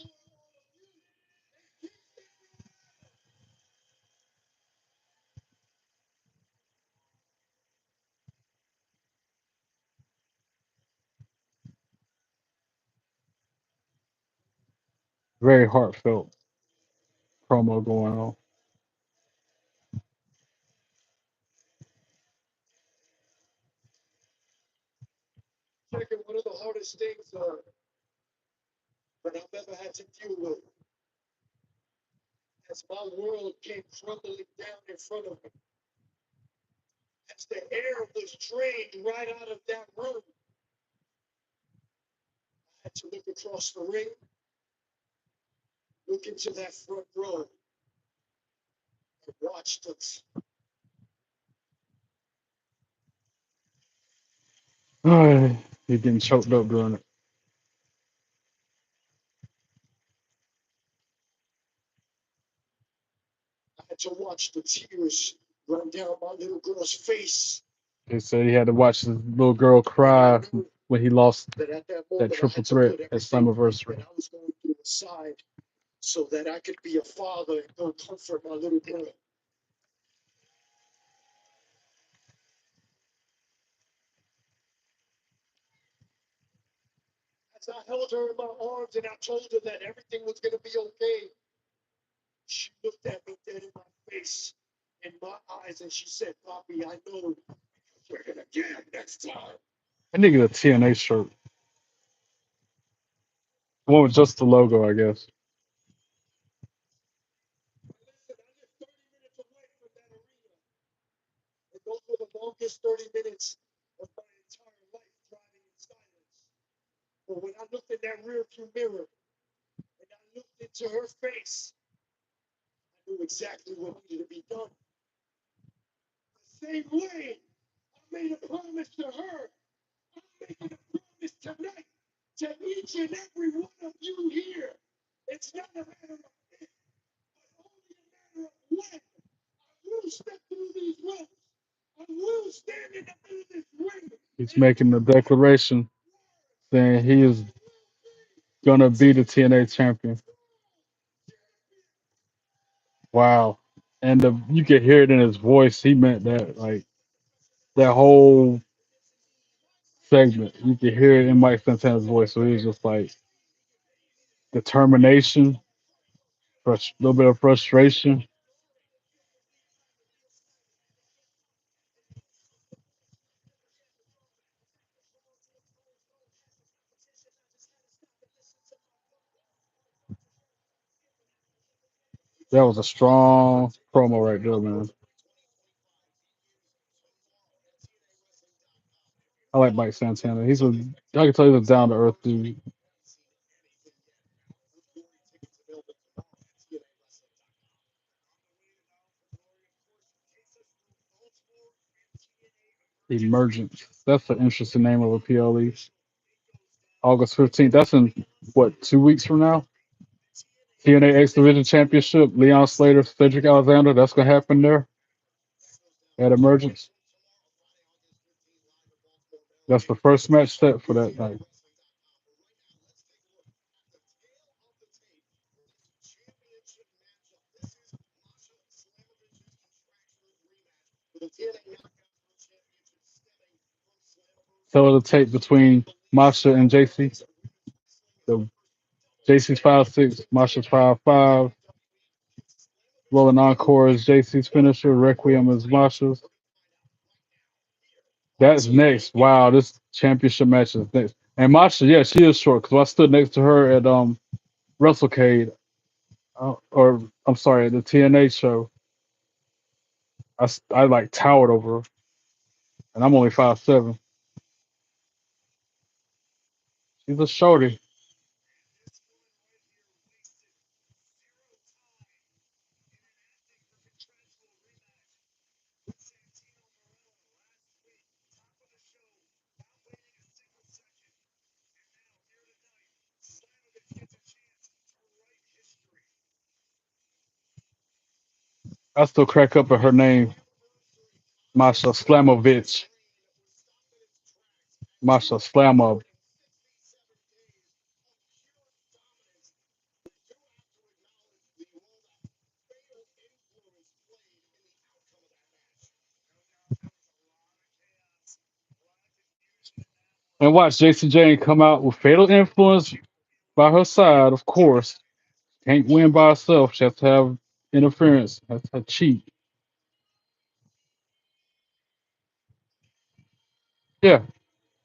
Very heartfelt promo going on. He's getting choked up during it. He said he had to watch his little girl cry when he lost that triple threat at Slammiversary. That nigga a TNA shirt. One with just the logo, I guess. He's making the declaration saying he is gonna be the TNA champion. Wow. And you could hear it in his voice. He meant that, like, that whole segment. You could hear it in Mike Santana's voice. So he was just like determination, a little bit of frustration. That was a strong promo right there, man. I like Mike Santana. I can tell he's a down to earth dude. Emergence. That's an interesting name of a PLE. August 15th. That's in what, 2 weeks from now? TNA X Division Championship. Leon Slater, Cedric Alexander. That's gonna happen there at Emergence. That's the first match set for that night. So the tape between Masha and Jacy. The Jacy's 5'6", Masha's 5'5". Rolling Encore is Jacy's finisher. Requiem is Masha's. That's next. Wow, this championship match is next. And Masha, yeah, she is short because I stood next to her at WrestleCade, or I'm sorry, at the TNA show. I like towered over her, and I'm only 5'7". She's a shorty. I still crack up at her name, Masha Slamovich. Masha Slamov. And watch Jacy Jayne come out with fatal influence by her side, of course. Can't win by herself. She has to have interference. Has to cheat. Yeah.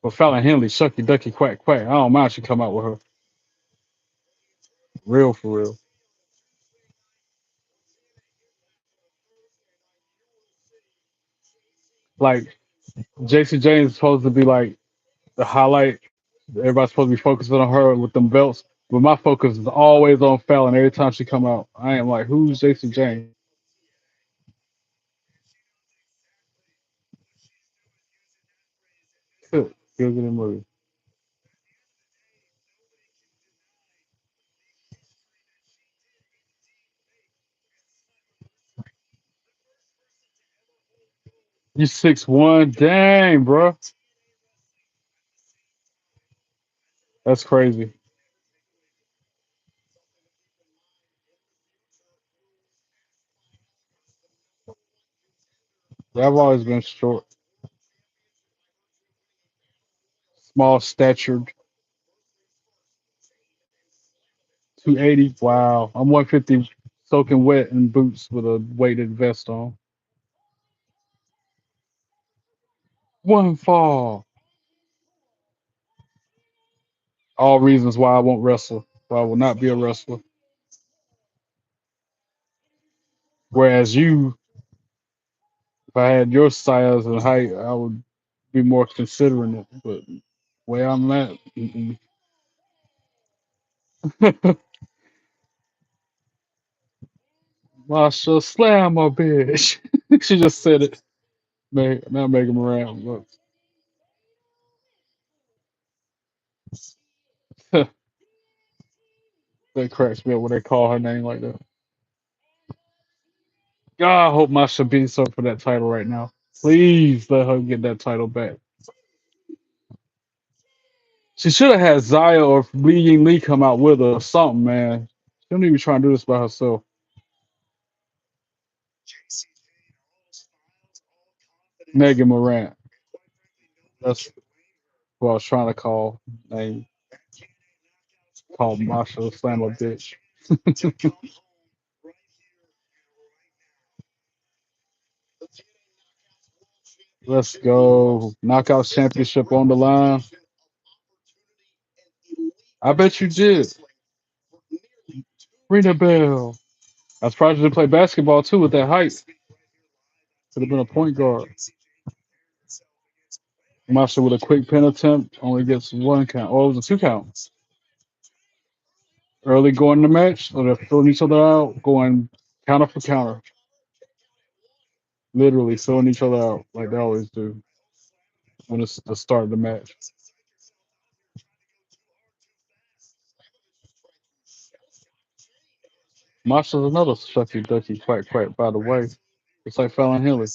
But Fallon Henley, shucky ducky quack quack. I don't mind she come out with her. Real for real. Like Jacy Jayne is supposed to be like the highlight. Everybody's supposed to be focusing on her with them belts. But my focus is always on Fallon every time she come out. I am like, who's Jacy Jayne? Good. Good in the movie. You 6'1". Dang, bro. That's crazy. Yeah, I've always been short, small statured, 280. Wow. I'm 150 soaking wet in boots with a weighted vest on. One fall. All reasons why I won't wrestle. Why I will not be a wrestler. Whereas you, if I had your size and height, I would be more considering it. But where I'm at, mm-mm. Masha slam a bitch. She just said it. Now make him around. Look. That cracks me up when they call her name like that. God, I hope Masha beats her for that title right now. Please let her get that title back. She should have had Zaya or Li Ying Lee come out with her or something, man. She don't even try and do this by herself. Megan Morant. That's what I was trying to call. Name called Masha Slam a bitch. Let's go. Knockout championship on the line. I bet you did. Ring a bell. I was surprised you didn't play basketball too with that height. Could have been a point guard. Masha with a quick pin attempt only gets one count. Oh, it was a two count. Early going in the match, so they're filling each other out, going counter for counter. Literally filling each other out like they always do when it's the start of the match. Masha's another shucky ducky quack quack, by the way. It's like Fallon Henley.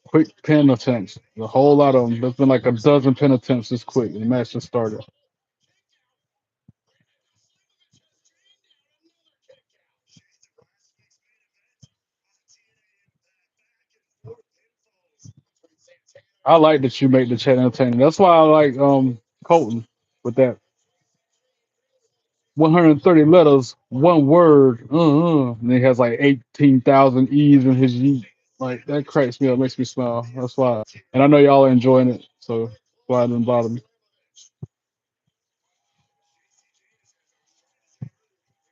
Quick pin attempts. A whole lot of them. There's been like a dozen pin attempts this quick. The match just started. I like that you make the chat entertaining. That's why I like Colton with that 130 letters, one word. And he has like 18,000 E's in his yeet. Like that cracks me up, makes me smile. That's why. And I know y'all are enjoying it, so that's why it didn't bother me.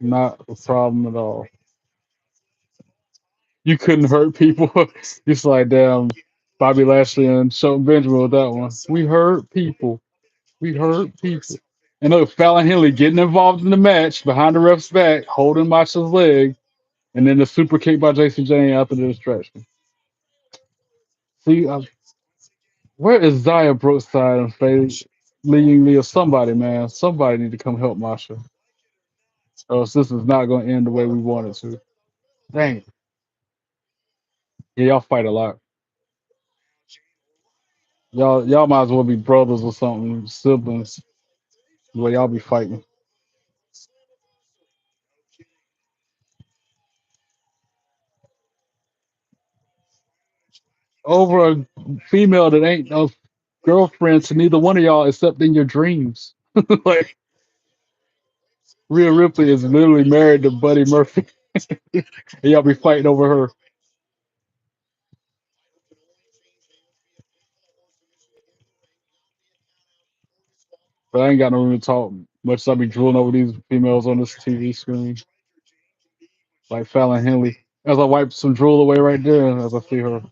Not a problem at all. You couldn't hurt people. It's like damn Bobby Lashley and Shelton Benjamin with that one. We hurt people. We hurt people. And look, Fallon Henley getting involved in the match behind the ref's back, holding Masha's leg, and then the super kick by Jacy Jayne after the distraction. See, where is Zaya Brookside and Faye leading me or somebody, man? Somebody need to come help Masha. Oh, so this is not going to end the way we want it to. Dang. Yeah, y'all fight a lot. Y'all might as well be brothers or something, siblings. The way y'all be fighting over a female that ain't no girlfriend to neither one of y'all except in your dreams. Like Rhea Ripley is literally married to Buddy Murphy, and y'all be fighting over her. But I ain't got no room to talk much. So I be drooling over these females on this TV screen, like Fallon Henley. As I wipe some drool away right there, as I see her.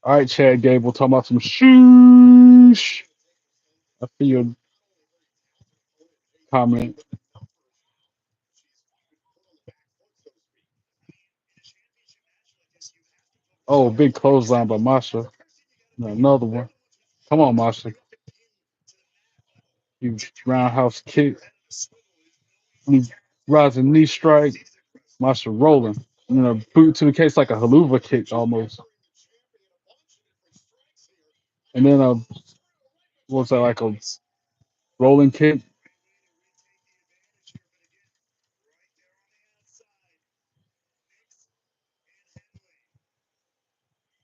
All right, Chad Gable talking about some shoosh. I see your comment. Oh, big clothesline by Masha. Another one. Come on, Masha. You roundhouse kick. You rising knee strike. Masha rolling. Boot to the case like a haluva kick almost. And then what's that, like a rolling kick?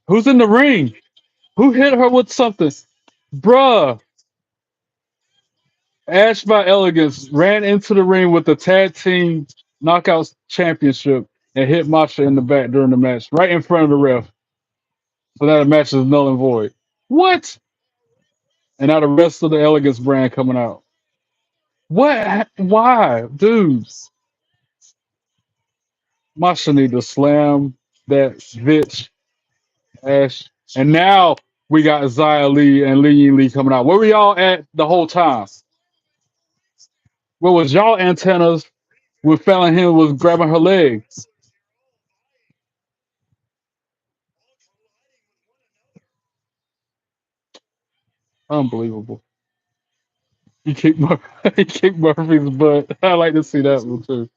Who's in the ring? Who hit her with something? Bruh. Ash by Elegance ran into the ring with the tag team knockouts championship and hit Masha in the back during the match, right in front of the ref. So now the match is null and void. What? And now the rest of the Elegance brand coming out. What? Why? Dude, Masha need to slam that bitch Ash. And now we got Xia Lee and Lee Lee coming out. Where were y'all at the whole time? Where was y'all antennas when Fallon Hill was grabbing her leg? Unbelievable. He kicked he kicked Murphy's butt. I like to see that one too.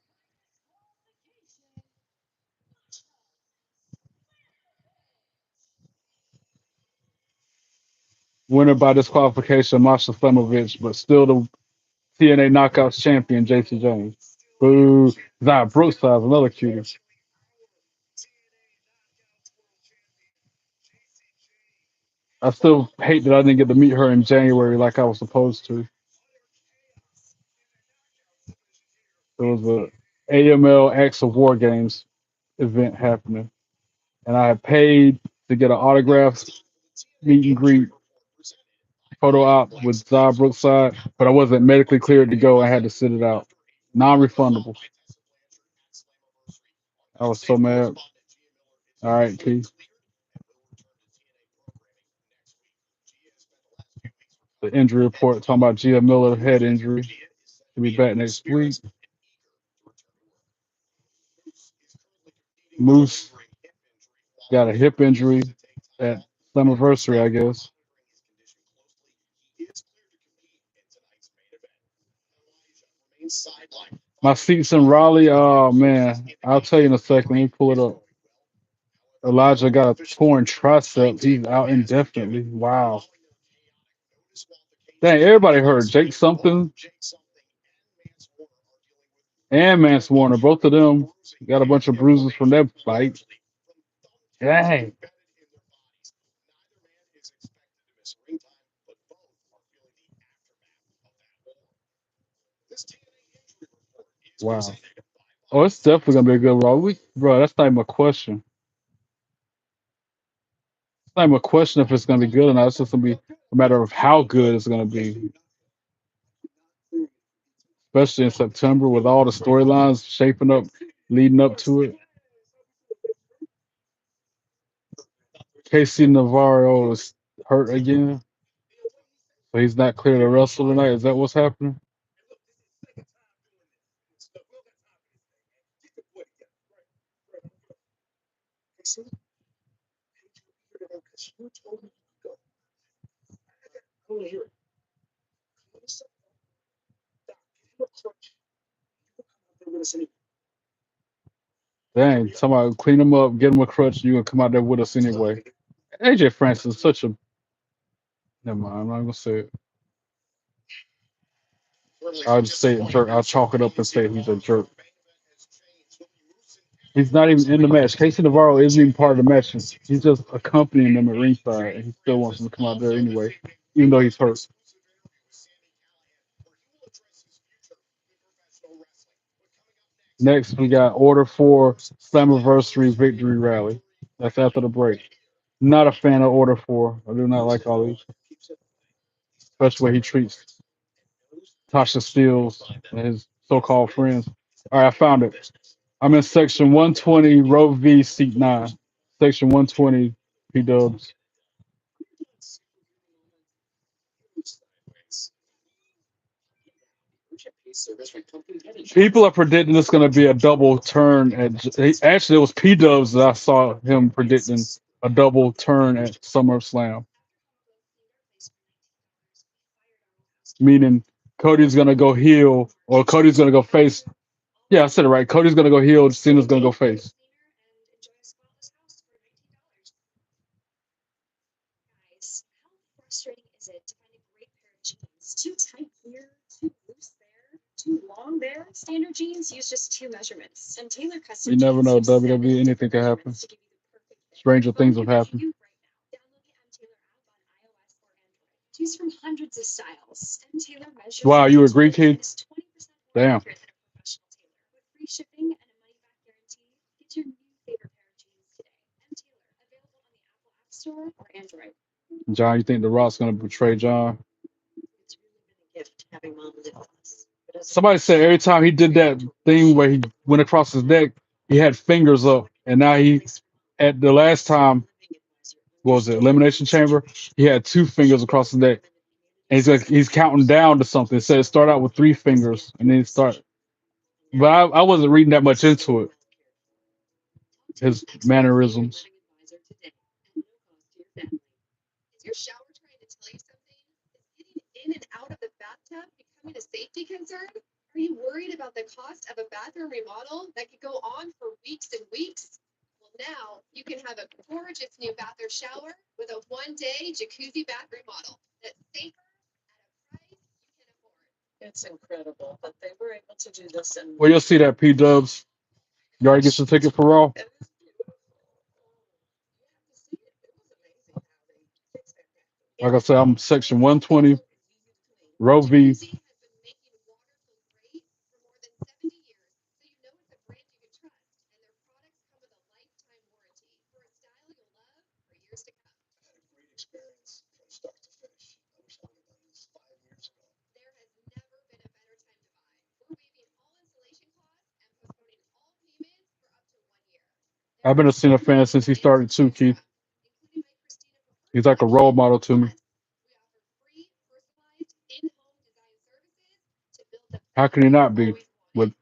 Winner by disqualification, Masha Slamovich, but still the TNA Knockouts champion, Jacy Jayne. Boo. Zaya Brookside, another cutie. I still hate that I didn't get to meet her in January like I was supposed to. There was a AML Acts of War Games event happening, and I had paid to get an autograph meet and greet photo op with Zaya Brookside, but I wasn't medically cleared to go. I had to sit it out. Non-refundable. I was so mad. All right, Keith. The injury report talking about Gia Miller head injury. She'll be back next week. Moose got a hip injury at Slammiversary, I guess. My seats in Raleigh, oh man, I'll tell you in a second. Let me pull it up. Elijah got a torn tricep. He's out indefinitely. Wow. Dang, everybody heard Jake something and Mance Warner. Both of them got a bunch of bruises from that fight. Dang. Wow. Oh, it's definitely gonna be a good Raw. Bro, that's not even a question. It's not even a question if it's gonna be good or not. It's just gonna be a matter of how good it's gonna be. Especially in September with all the storylines shaping up, leading up to it. Casey Navarro is hurt again, so he's not clear to wrestle tonight. Is that what's happening? Dang, somebody clean him up, get him a crutch, you gonna come out there with us anyway. AJ Francis is such a never mind, I'm not gonna say it. I'll just say it, jerk. I'll chalk it up and say he's a jerk. He's not even in the match. Casey Navarro isn't even part of the match. He's just accompanying them at ringside, and he still wants them to come out there anyway, even though he's hurt. Next, we got Order 4 Slammiversary Victory Rally. That's after the break. Not a fan of Order 4. I do not like all these, especially the way he treats Tasha Steelz and his so-called friends. All right, I found it. I'm in section 120, row V, seat 9. Section 120, P-dubs. People are predicting it's going to be a double turn. Actually, it was P-dubs that I saw him predicting a double turn at SummerSlam. Meaning Cody's going to go heel or Cody's going to go face. Yeah, I said it right. Cody's going to go heel, Cena's going to go face. Too tight here, too loose there, too long there. Standard jeans use just 2 measurements, and Taylor custom. You never know, WWE, anything can happen. Stranger things have happened. Choose from hundreds of styles, and Taylor measures. Wow, you agree, Keith? Damn. Free shipping and a money-back guarantee. Get your new favorite pair of jeans today. And Taylor, available on the Apple App Store or Android. John, you think The Rock's going to betray John? It's really been a gift having mom live with us. Somebody said every time he did that thing where he went across his neck, he had fingers up. And now at the last time, what was it, Elimination Chamber? He had 2 fingers across his neck. And he's counting down to something. It says start out with 3 fingers and then start. But I wasn't reading that much into it. His mannerisms. Is your shower trying to tell you something? Is getting in and out of the bathtub becoming a safety concern? Are you worried about the cost of a bathroom remodel that could go on for weeks and weeks? Well, now you can have a gorgeous new bathroom shower with a 1-day jacuzzi bath remodel that's safer at a price you can afford. It's incredible that they were able to do this. Well, you'll see that P-dubs. You already get your ticket for Raw? Like I said, I'm section 120, row V. I've been a Cena fan since he started too, Keith. He's like a role model to me. How can he not be? With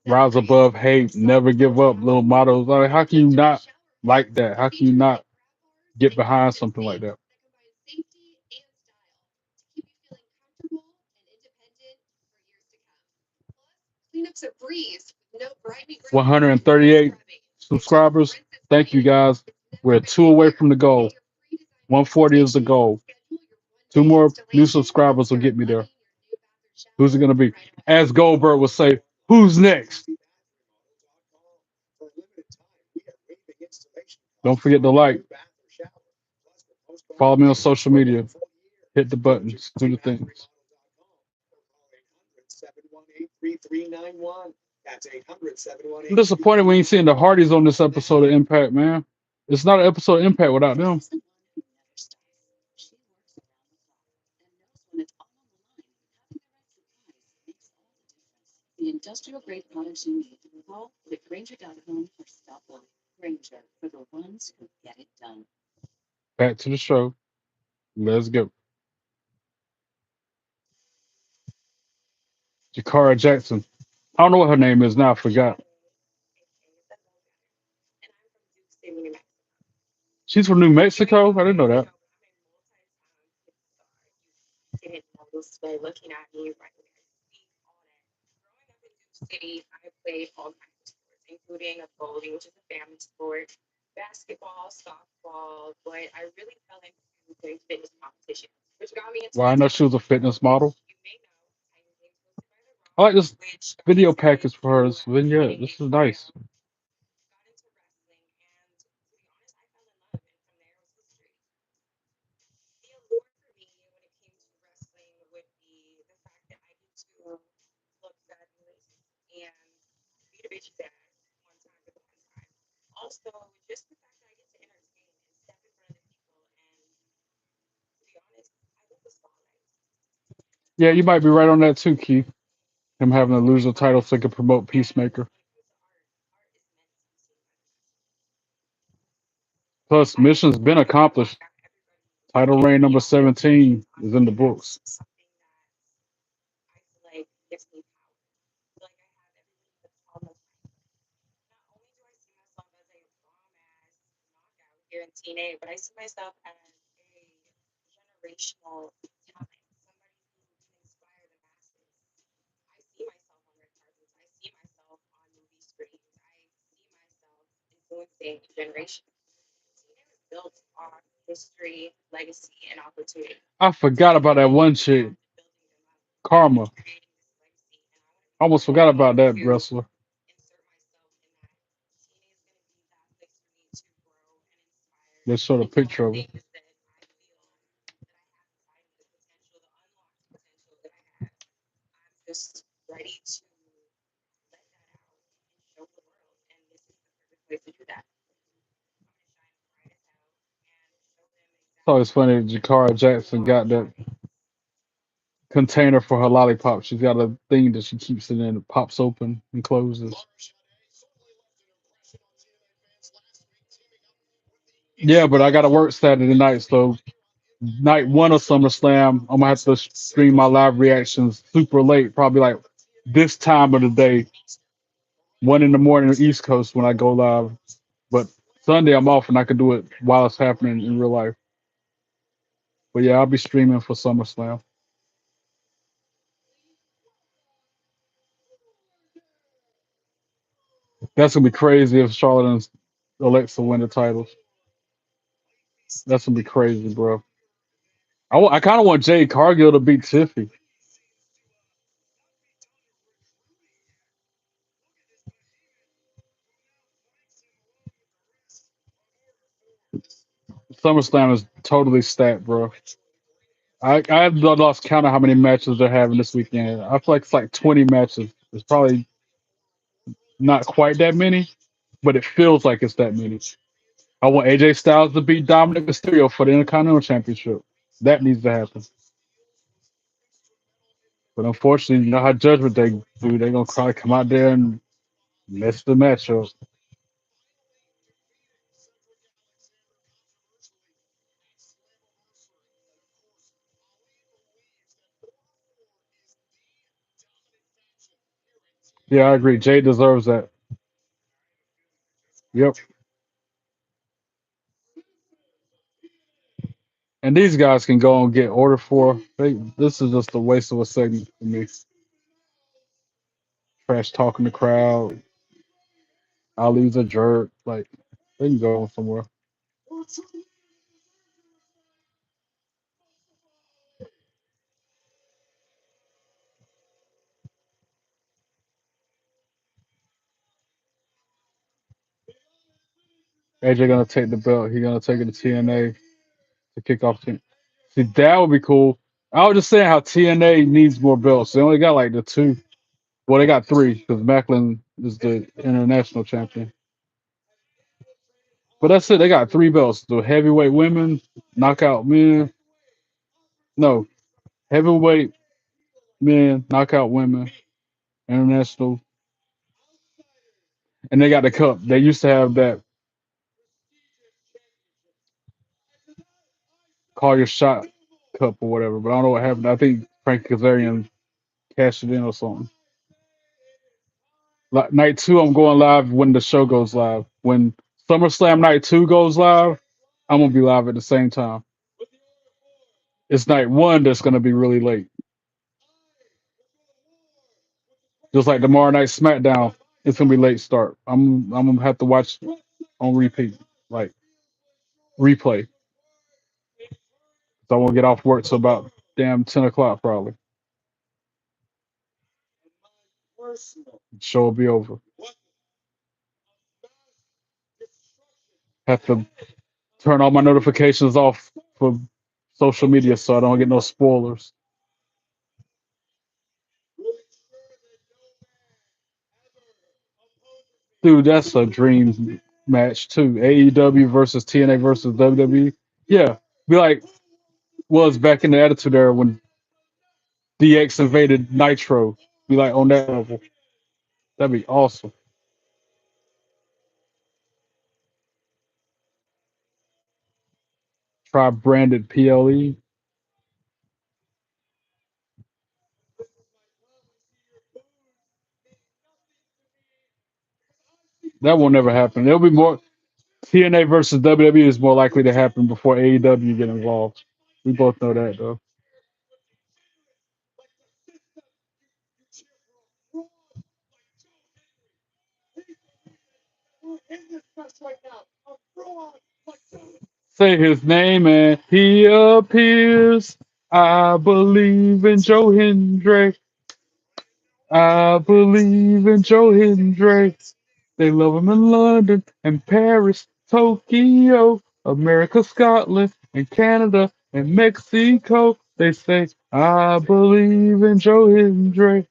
rise above, hate, never give up, little mottos. Like, how can you not like that? How can you not get behind something like that? 138 subscribers. Thank you guys. We're 2 away from the goal. 140 is the goal. 2 more new subscribers will get me there. Who's it going to be? As Goldberg will say, who's next? Don't forget to like. Follow me on social media. Hit the buttons. Do the things. I'm disappointed we ain't seeing the Hardys on this episode of Impact, man. It's not an episode of Impact without them. The industrial grade products you need. Call the Granger.com or stop by. Granger for the ones who get it done. Back to the show. Let's go. Jakara Jackson. I don't know what her name is now. I forgot. She's from New Mexico? I didn't know that. knows by looking at me right away. I speak all that. Growing up in Duke City, I played all kinds of sports, including a bowling, which is a family sport, basketball, softball, but I really fell into doing fitness competitions, which got me into Well, the I know she was a television fitness world. model. You may know Tiger Games hosted by The I like Rock, this which got me video started package for her. This into vignette. training This in is nice. Korea, got into wrestling, and to be honest, I fell in love, and from there it was history. The allure for me when it came to wrestling would be the fact that I get to look fabulous and beat a bitch's ass one time with one time. Also, just the fact that I get to entertain and step in front of the people, and to be honest, I love the spotlight. Yeah, you might be right on that too, Keith. Him having to lose the title so he could promote And Peacemaker. when it comes to art is meant to be seen by the masses. Plus, I like mission's to been think that accomplished. everybody Title can reign be number on their journey 17 of is in the autonomy, and books. that's something that I feel like gives me power. I feel like I have everybody in the palm of my hand. Not only do I see myself as a bomb ass knockout here in TNA, but I see myself as a generational talent, somebody who can inspire the masses. I see myself on red carpets. I see myself on movie screens. I see myself influencing a generation. TNA was built on history, legacy, and opportunity. I forgot about that TNA one is chick, about building them up Karma. and creating this legacy. And I want to be Almost part of forgot that. I about want that to wrestler. insert myself in that. TNA is going to be that place for me to grow and inspire They showed a and do all picture the of her. things that I feel that I have inside me, the potential, the unlocked potential that I have. I'm just ready to let that out and show the world. And this is the perfect place to do that. I'm going to shine bright as hell and show them It's always exactly funny that Jakara who Jackson all got we that are. container for her lollipop. She's got a thing that she keeps it in. It pops open and closes. Yeah, but I got to work Saturday night, so night one of SummerSlam, I'm gonna have to stream my live reactions super late, probably like this time of the day, 1 in the morning East Coast when I go live. But Sunday I'm off and I can do it while it's happening in real life. But yeah, I'll be streaming for SummerSlam. That's gonna be crazy if Charlotte and Alexa win the titles. That's gonna be crazy, bro. I kind of want Jade Cargill to beat Tiffy. SummerSlam is totally stacked, bro. I have lost count of how many matches they're having this weekend. I feel like it's like 20 matches. It's probably not quite that many, but it feels like it's that many. I want AJ Styles to beat Dominic Mysterio for the Intercontinental Championship. That needs to happen. But unfortunately, you know how Judgment Day do. They're gonna probably come out there and mess the match up. Yeah, I agree. Jay deserves that. Yep. And these guys can go and get ordered for. This is just a waste of a segment for me. Trash talking the crowd. Ali's a jerk. Like they can go somewhere. AJ gonna take the belt. He gonna take it to TNA to kick off. See, that would be cool. I was just saying how TNA needs more belts. They only got like the two. Well, they got three because Macklin is the international champion. But that's it. They got three belts: the heavyweight women, knockout men. No, heavyweight men, knockout women, international, and they got the cup. They used to have that call your shot cup or whatever, but I don't know what happened. I think Frank Kazarian cashed it in or something. Like night two, I'm going live when the show goes live. When SummerSlam night two goes live, I'm gonna be live at the same time. It's night one that's gonna be really late. Just like tomorrow night SmackDown, it's gonna be late start. I'm gonna have to watch on repeat, like replay. So I won't get off work till about damn 10 o'clock probably. Show will be over. Have to turn all my notifications off for social media so I don't get no spoilers. Dude, that's a dream match too. AEW versus TNA versus WWE. Yeah, be like was back in the Attitude Era when DX invaded Nitro. Be like on that level. That'd be awesome. Try branded PLE. That won't never happen. It'll be more TNA versus WWE is more likely to happen before AEW get involved. We both know that though. Say his name and he appears. I believe in Joe Hendry. I believe in Joe Hendry. They love him in London and Paris, Tokyo, America, Scotland, and Canada and Mexico. They say, I believe in Joe Hendry.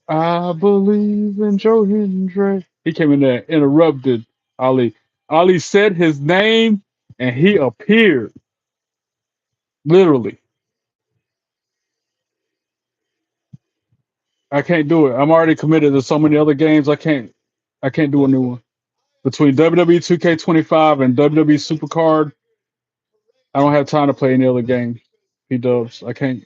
I believe in Joe Hendry. He came in there, interrupted Ali. Ali said his name and he appeared. Literally. I can't do it. I'm already committed to so many other games. I can't do a new one. Between WWE 2K25 and WWE Supercard, I don't have time to play any other game. He does. I can't.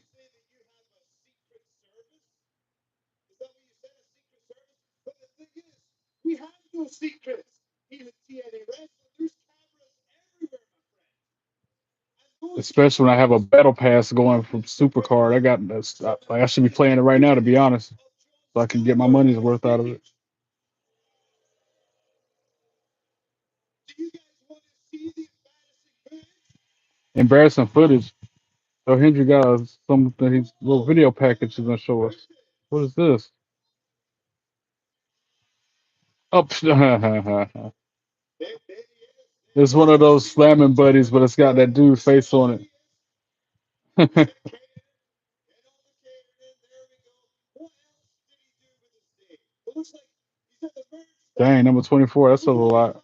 Especially when I have a battle pass going from Supercard. I got this. I should be playing it right now, to be honest, so I can get my money's worth out of it. Embarrassing footage. So Hendry got something. His little video package is gonna show us. What is this? Oh, it's one of those slamming buddies, but it's got that dude face on it. Dang, number 24. That's a lot.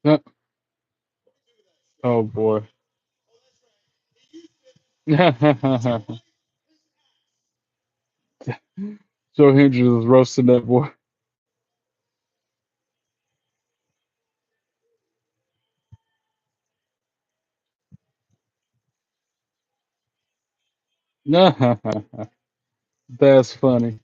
Uh, Oh boy. Joe Hendry was roasting that boy. That's funny.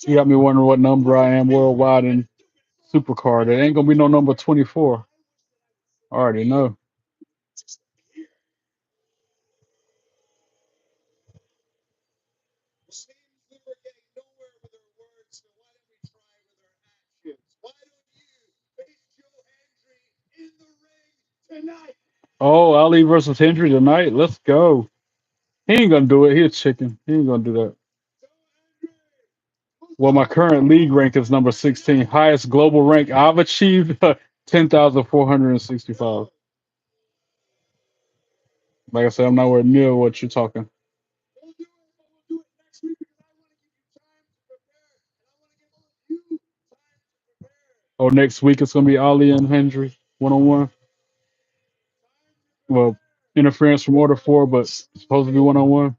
You got me wondering what number I am worldwide in Supercard. It ain't gonna be no number 24. I already know. Oh, Ali versus Hendry tonight. Let's go. He ain't gonna do it. He a chicken. He ain't gonna do that. Well, my current league rank is number 16. Highest global rank I've achieved 10,465. Like I said, I'm nowhere near what you're talking. Oh, next week it's gonna be Ali and Hendry. 1-on-1. Well, interference from order 4, but supposed to be 1-on-1.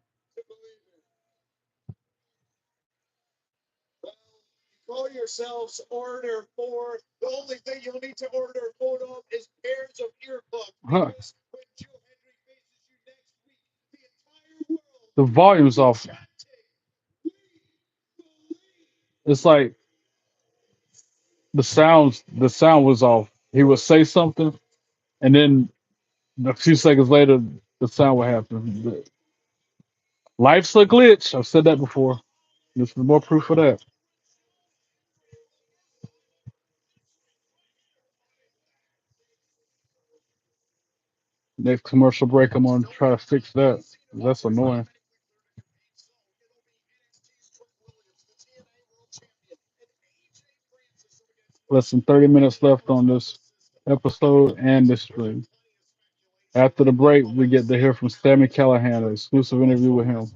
Call yourselves Order 4. The only thing you'll need to order 4 of is pairs of earplugs. Huh. Because when Joe Henry faces you next week, the entire world The volume's off. It's like the sound was off. He would say something, and then a few seconds later, the sound would happen. But life's a glitch. I've said that before. This is more proof of that. Next commercial break, I'm gonna try to fix that. That's annoying. Less than 30 minutes left on this episode and this stream. After the break, we get to hear from Sami Callihan, an exclusive interview with him.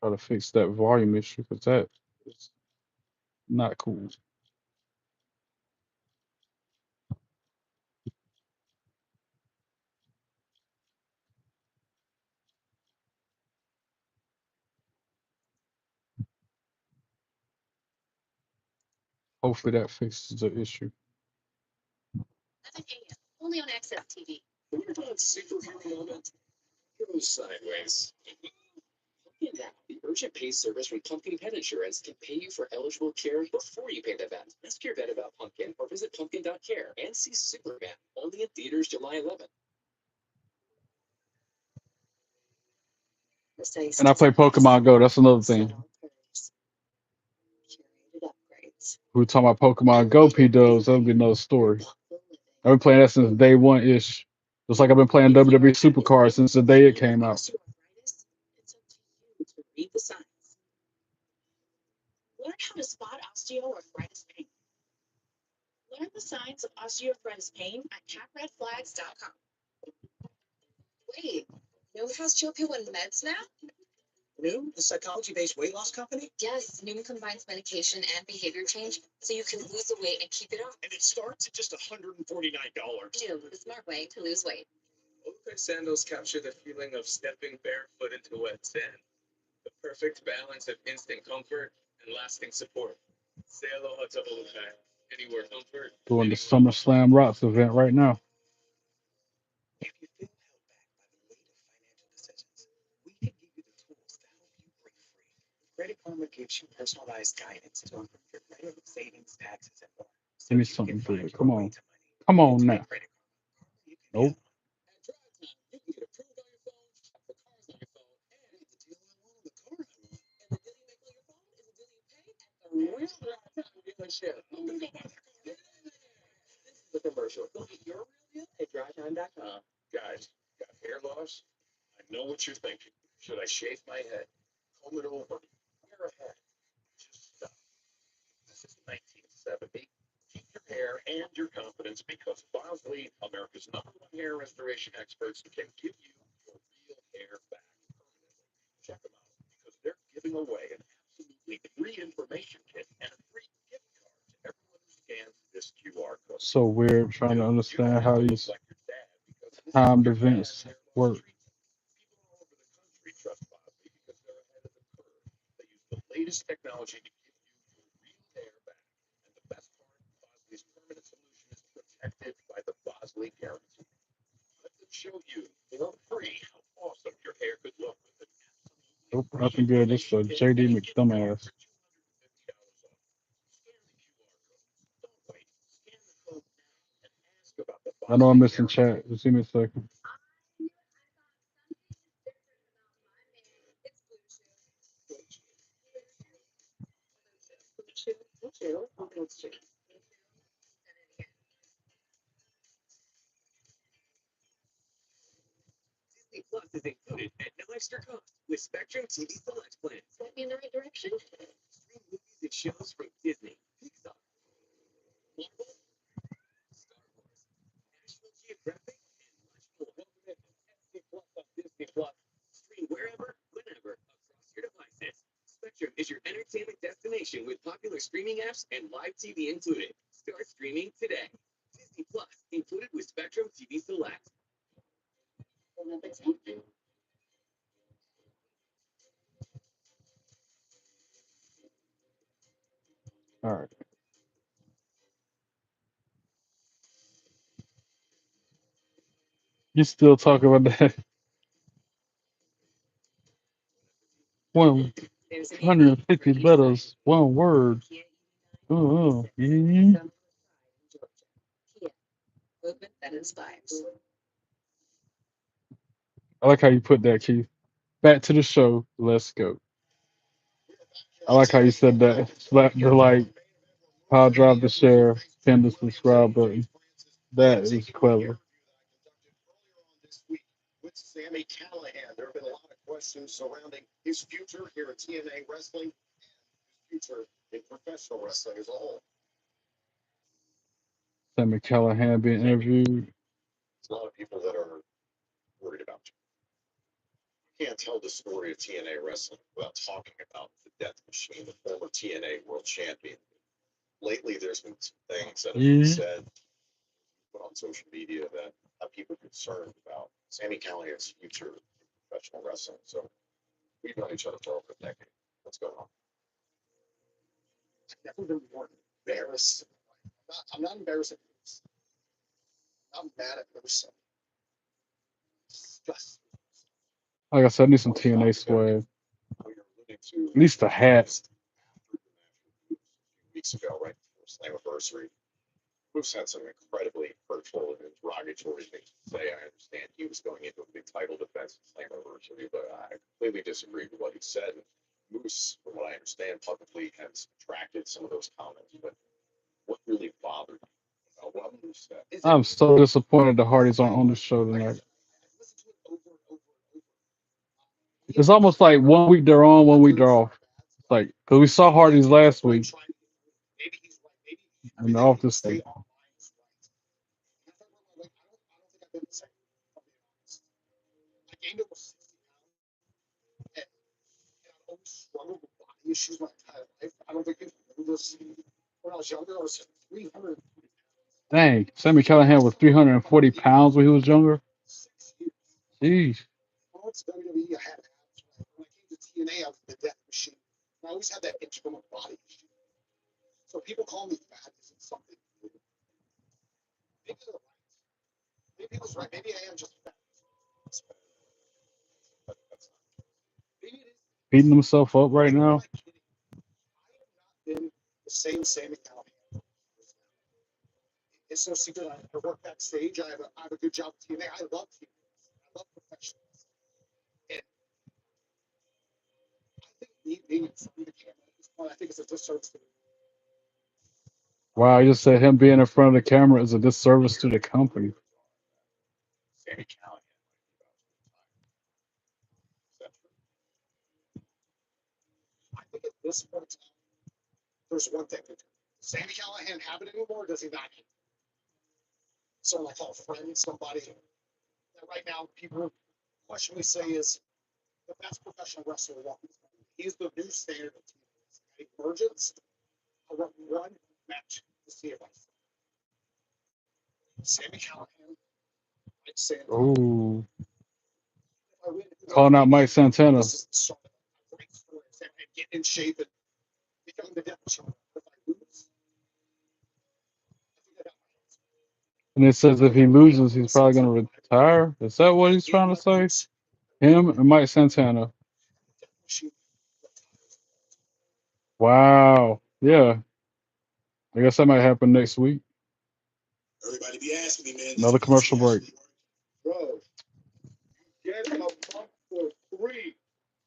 Try to fix that volume issue because that is not cool. Hopefully that fixes the issue. 11 a.m. Only on Access TV. When you're doing superhero moment, it goes sideways. Look at that. The urgent pay service from Pumpkin Pet Insurance can pay you for eligible care before you pay the vet. Ask your vet about Pumpkin or visit pumpkin.care and see Superman only in theaters July 11th. And I play Pokemon Go. That's another thing. Curated upgrades. We were talking about Pokemon Go P dubs. That'll be another story. I've been playing that since day one ish. Just like I've been playing WWE Supercard since the day it came out. It's up to you to read the signs. Learn how to spot osteoarthritis pain. Learn the signs of osteoarthritis pain at catredflags.com. Wait, Noom has GLP-1 meds now? Noom, the psychology-based weight loss company? Yes, Noom combines medication and behavior change so you can lose the weight and keep it off. And it starts at just $149. Noom, the smart way to lose weight. Olympic sandals capture the feeling of stepping barefoot into wet sand. The perfect balance of instant comfort and lasting support. Say aloha to Olympic. Anywhere comfort. Doing the SummerSlam Rocks event right now. If you feel held back by the weight of financial decisions, we can give you the tools to help you break free. Credit Karma gives you personalized guidance to improve your credit, savings, taxes, and more. Give me something good. Come on. Come on now. Nope. The commercial. Look at your real at drytime.com. Guys, got hair loss? I know what you're thinking. Should I shave my head? Comb it over? Wear a hat? Just stop. This is 1970. Keep your hair and your confidence because Bosley, America's #1 hair restoration experts, can give you your real hair back permanently. Check them out because they're giving away an absolutely free information kit and a free gift card to everyone who scans this QR code. So weird trying to understand how these timed events work. People all over the country trust Bosley because they're ahead of the curve. They use the latest technology to give you your real hair back. And the best part, Bosley's permanent solution is protected by the Bosley guarantee. Let them show you for free how awesome your hair could look with an absolutely Nope, nothing good. This is a JD McDumbass. $250 off. Scan the QR code. Don't wait. Scan the code now and ask about the I know I'm missing guarantee. chat. Just give me a second. Disney Plus is included at no extra cost with Spectrum TV Select plans. Point me in the right direction? Stream movies and shows from Disney, Pixar, Marvel, Star Wars, National Geographic, and much more. Don't forget Disney Plus on Disney Plus. Stream wherever, whenever, entertainment destination with popular streaming apps and live TV included. Start streaming today. Disney Plus, included with Spectrum TV Select. All right. You still talking about that? $150 letters, one word. Oh, yeah. Movement that inspires. I like how you put that, Keith. Back to the show. Let's go. I like how you said that. Slap the like, power drive to share, pin the subscribe button. That is clever. With Sami Callihan, there have been a lot of questions surrounding his future here at TNA Wrestling and his future in professional wrestling as a whole. Sami Callihan being interviewed. There's a lot of people that are worried about you. You can't tell the story of TNA Wrestling without talking about the Death Machine, the former TNA World Champion. Lately, there's been some things that have been said, put on social media that have people concerned about Sami Callihan's future in professional wrestling. So we've known each other for over a decade. What's going on? I've never been more embarrassed. I'm not embarrassed at this. I'm mad at person. Disgusting. Like I said, I need some TNA swag. At least a hat. Weeks ago, right before Slammiversary, Moose had some incredibly hurtful and derogatory things to say. I understand he was going into a big title defense at Slammiversary, but I completely disagree with what he said. Moose, from what I understand, publicly has retracted some of those comments. But what really bothered me about what Moose said? I'm so disappointed the Hardys aren't on the show tonight. It's almost like 1 week they're on, 1 week they're off. Like, because we saw Hardys last week, and they're off this week. Issues my entire life. I don't think you know this. When I was younger, I was 300. Dang, Sami Callihan was 340 pounds when he was younger. Jeez. Once WWE, I had abs. When I came to TNA, I was the Death Machine. I always had that integral body issue. So people call me fat isn't something new. Maybe they're right. Maybe it was right. Maybe I am just fat. Maybe it is. Beating himself up right now. I have not been the same Sami Callihan. It's no secret. I work backstage. I have a good job at TNA. I love TNA. I love professionals. And I think me being in front of the camera at this point, I think it's a disservice to me. Wow, you just said him being in front of the camera is a disservice to the company. Sami Callihan. I think at this point, there's one thing. Does Sami Callihan have it anymore, or does he not? Someone I call a friend, somebody that right now people questionably say is the best professional wrestler walking. He's the new standard of TNA. Emergence. I want one match to see if I Sami Callihan. Mike Santana. Oh, calling out Mike Santana. This is a great story. And get in shape and become the Death Machine. If I lose, I think I got my hands. And it says if he loses, he's probably going to retire. Is that what he's trying to say? Him and Mike Santana. Wow. Yeah. I guess that might happen next week. Everybody be asking me, man. Another commercial break. Bro, get a month for free.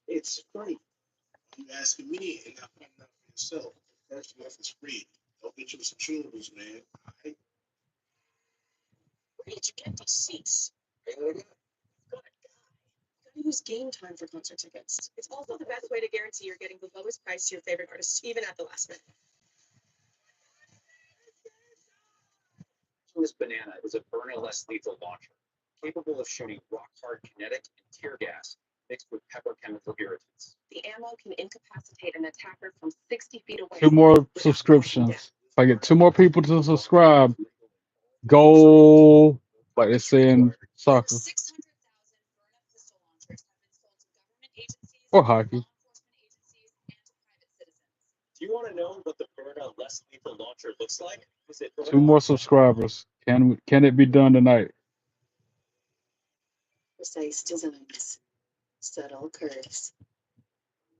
It's free. You asking me and not finding out for yourself. First month is free. Don't get you some chewables, man. All right? Where did you get these seats? Gotta use game time for concert tickets. It's also the best way to guarantee you're getting the lowest price to your favorite artist, even at the last minute. This banana is a burner-less lethal launcher, capable of shooting rock-hard kinetic and tear gas mixed with pepper chemical irritants. The ammo can incapacitate an attacker from 60 feet away. 2 more subscriptions. If I get 2 more people to subscribe, goal, like they say in soccer 600,000 burn-up pistol launchers have been sold to government agencies, or hockey. law enforcement agencies, and to private citizens. Do you want to know what the Berta less lethal launcher looks like? Visit 2 more subscribers. Can it be done tonight? Precise designs, subtle curves,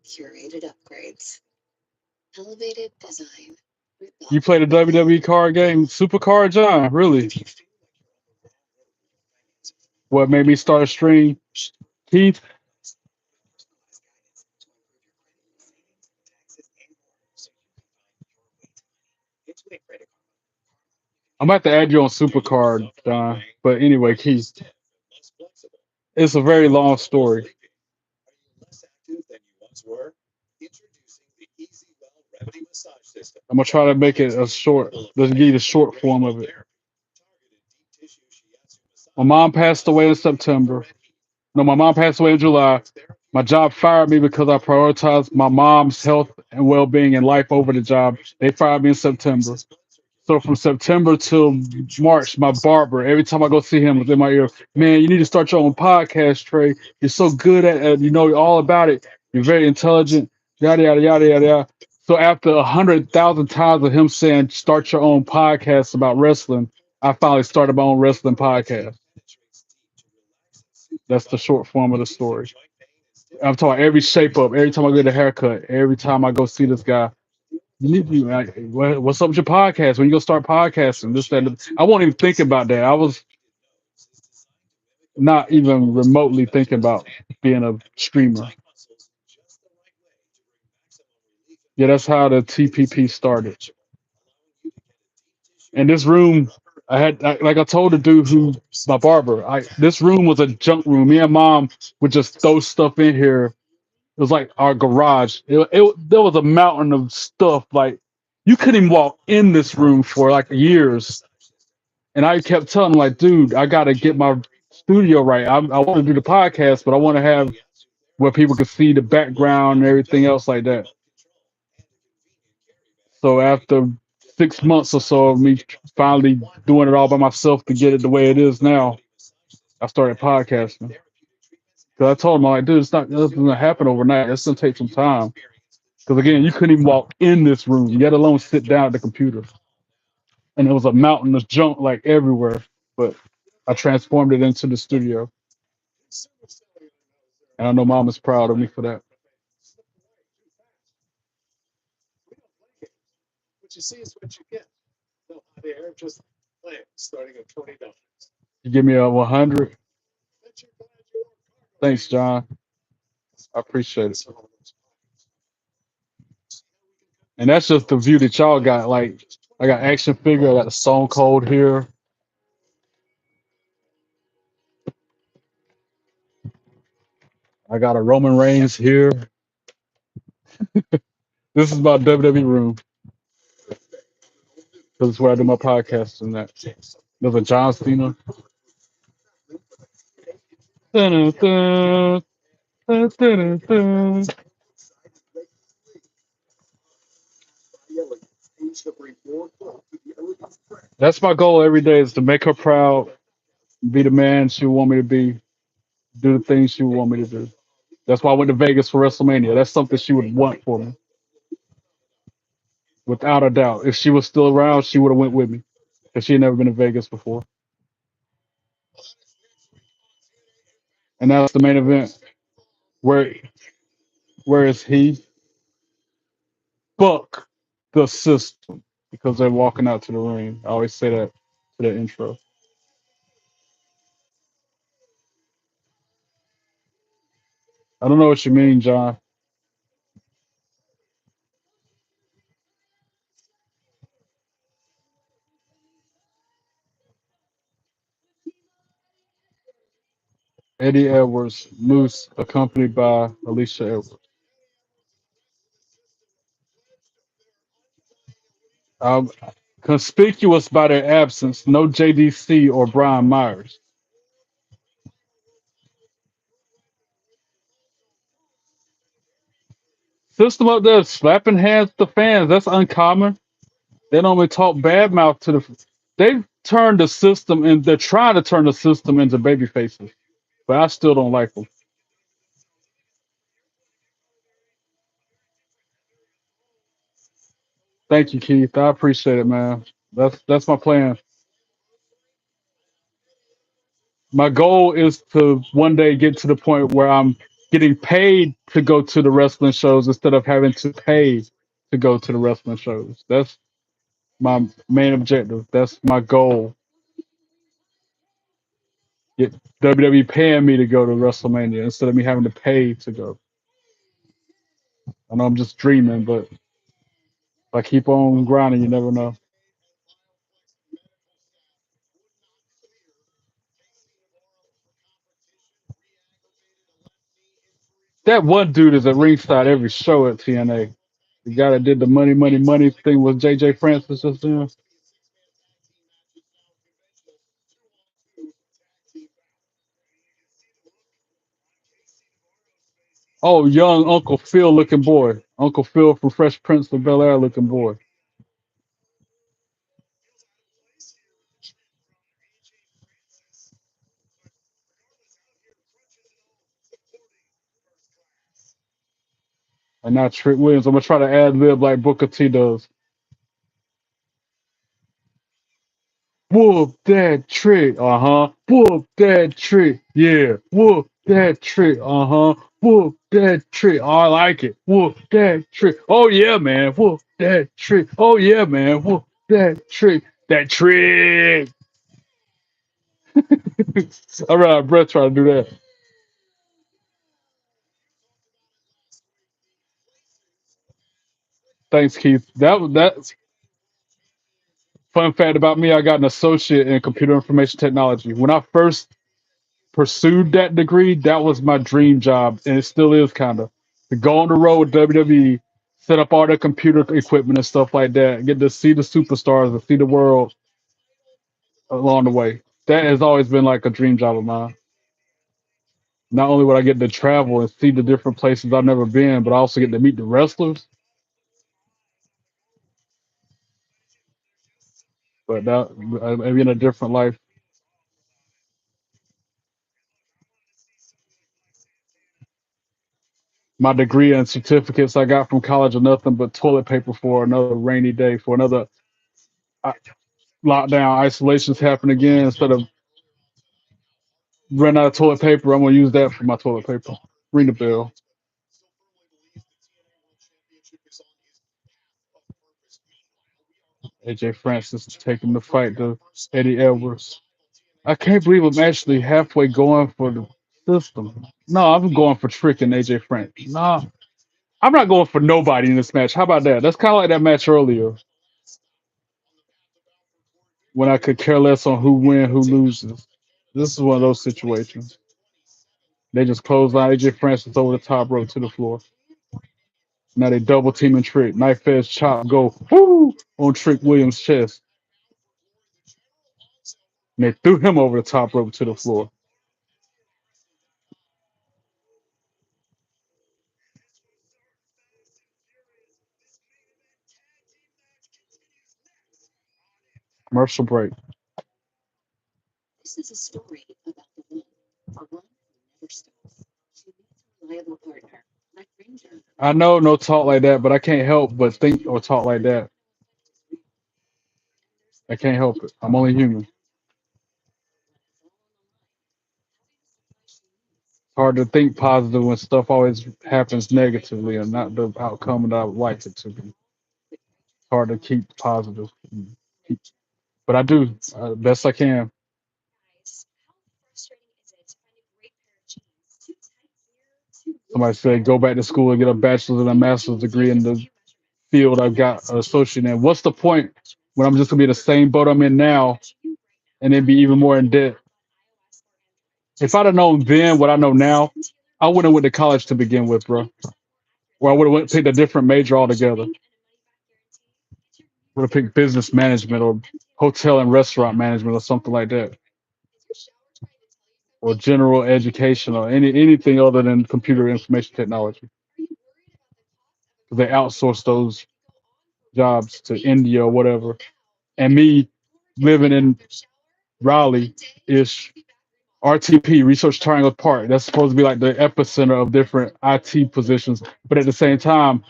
curated upgrades, elevated design. You play the WWE card game, Supercard, John? Really? What made me start a stream? Keith? I'm about to add you on Supercard, John. But anyway, Keith, it's a very long story. I'm gonna try to make it a short. Let's give you the short form of it. My mom passed away in September. No, my mom passed away in July. My job fired me because I prioritized my mom's health and well-being and life over the job. They fired me in September. So from September till March, my barber, every time I go see him, was in my ear, man, you need to start your own podcast, Trey. You're so good at it. You know all about it. You're very intelligent, yada, yada, yada, yada, yada. So after 100,000 times of him saying, start your own podcast about wrestling, I finally started my own wrestling podcast. That's the short form of the story. I'm talking every shape up, every time I get a haircut, every time I go see this guy. You need to, like, what's up with your podcast? When you gonna start podcasting? This, that, and the-" I won't even think about that. I was not even remotely thinking about being a streamer. Yeah, that's how the TPP started. And this room, like I told the dude who's my barber, this room was a junk room. Me and mom would just throw stuff in here. It was like our garage. There was a mountain of stuff. Like you couldn't even walk in this room for like years. And I kept telling him, like, dude, I got to get my studio right. I want to do the podcast, but I want to have where people can see the background and everything else like that. So after 6 months or so of me finally doing it all by myself to get it the way it is now, I started podcasting. Because I told him, I'm like, dude, it's not going to happen overnight. It's going to take some time. Because again, you couldn't even walk in this room, let alone sit down at the computer. And there was a mountain of junk like everywhere. But I transformed it into the studio. And I know mom is proud of me for that. What you see is what you get. No hot air, just plan starting at $20. You give me a 100. Thanks, John. I appreciate it. And that's just the view that y'all got. Like, I got action figure. I got the Stone Cold here. I got a Roman Reigns here. This is my WWE room. This is where I do my podcast and that. There's a John Cena. Dun-dun-dun, dun-dun-dun-dun. That's my goal every day is to make her proud, be the man she want me to be, do the things she want me to do. That's why I went to Vegas for WrestleMania. That's something she would want for me, without a doubt. If she was still around, she would have went with me, because she had never been to Vegas before. And that's the main event. Where is he? Fuck the system, because they're walking out to the ring. I always say that to the intro. I don't know what you mean, John. Eddie Edwards, Moose, accompanied by Alicia Edwards. Um, Conspicuous by their absence, no JDC or Brian Myers. System up there slapping hands to fans. That's uncommon. They normally talk bad mouth to the. They've turned the system and they're trying to turn the system into baby faces, but I still don't like them. Thank you, Keith. I appreciate it, man. That's my plan. My goal is to one day get to the point where I'm getting paid to go to the wrestling shows instead of having to pay to go to the wrestling shows. That's my main objective. That's my goal. Get WWE paying me to go to WrestleMania instead of me having to pay to go. I know I'm just dreaming, but if I keep on grinding, you never know. That one dude is at ringside every show at TNA. The guy that did the money, money, money thing was JJ Francis just then. Oh, young Uncle Phil looking boy. Uncle Phil from Fresh Prince of Bel Air looking boy. And not Trick Williams. I'm gonna try to ad lib like Booker T does. Whoop that trick. Uh-huh. Whoop that trick. Yeah. Whoop that trick. Uh-huh. Whoop that trick. Oh, I like it. Whoop that trick. Oh yeah, man. Whoop that trick. Oh yeah, man. Whoop that trick. That trick. All right, Brett trying to do that. Thanks, Keith. That fun fact about me, I got an associate in computer information technology. When I first pursued that degree, that was my dream job, and it still is kind of to go on the road with WWE, set up all their computer equipment and stuff like that, get to see the superstars and see the world along the way. That has always been like a dream job of mine. Not only would I get to travel and see the different places I've never been, but I also get to meet the wrestlers. But that maybe in a different life. My degree and certificates I got from college are nothing but toilet paper for another rainy day, for another uh, lockdown, isolations happen again. Instead of run out of toilet paper, I'm gonna use that for my toilet paper. Ring the bell. AJ Francis is taking the fight to Eddie Edwards. I can't believe I'm actually halfway going for the system. No, I'm going for Trick and AJ Francis. No, I'm not going for nobody in this match. How about that? That's kind of like that match earlier when I could care less on who wins, who loses. This is one of those situations. They just closed out AJ Francis over the top rope to the floor. Now they double teaming Trick. Knife edge chop go whoo on Trick Williams' chest. And they threw him over the top rope to the floor. Commercial break. This is a story about the one, a one who never stops. She needs a reliable partner, like Ranger. I know no talk like that, but I can't help but think or talk like that. I can't help it. I'm only human. It's hard to think positive when stuff always happens negatively and not the outcome that I would like it to be. It's hard to keep positive. But I do best I can. Somebody said go back to school and get a bachelor's and a master's degree in the field I've got an associate in. What's the point when I'm just gonna be in the same boat I'm in now and then be even more in debt? If I'd have known then what I know now, I wouldn't have went to college to begin with, bro. Or I would have picked a different major altogether. Would have picked business management or hotel and restaurant management or something like that. Or general education or anything other than computer information technology. They outsource those jobs to India or whatever. And me living in Raleigh ish RTP, Research Triangle Park. That's supposed to be like the epicenter of different IT positions. But at the same time,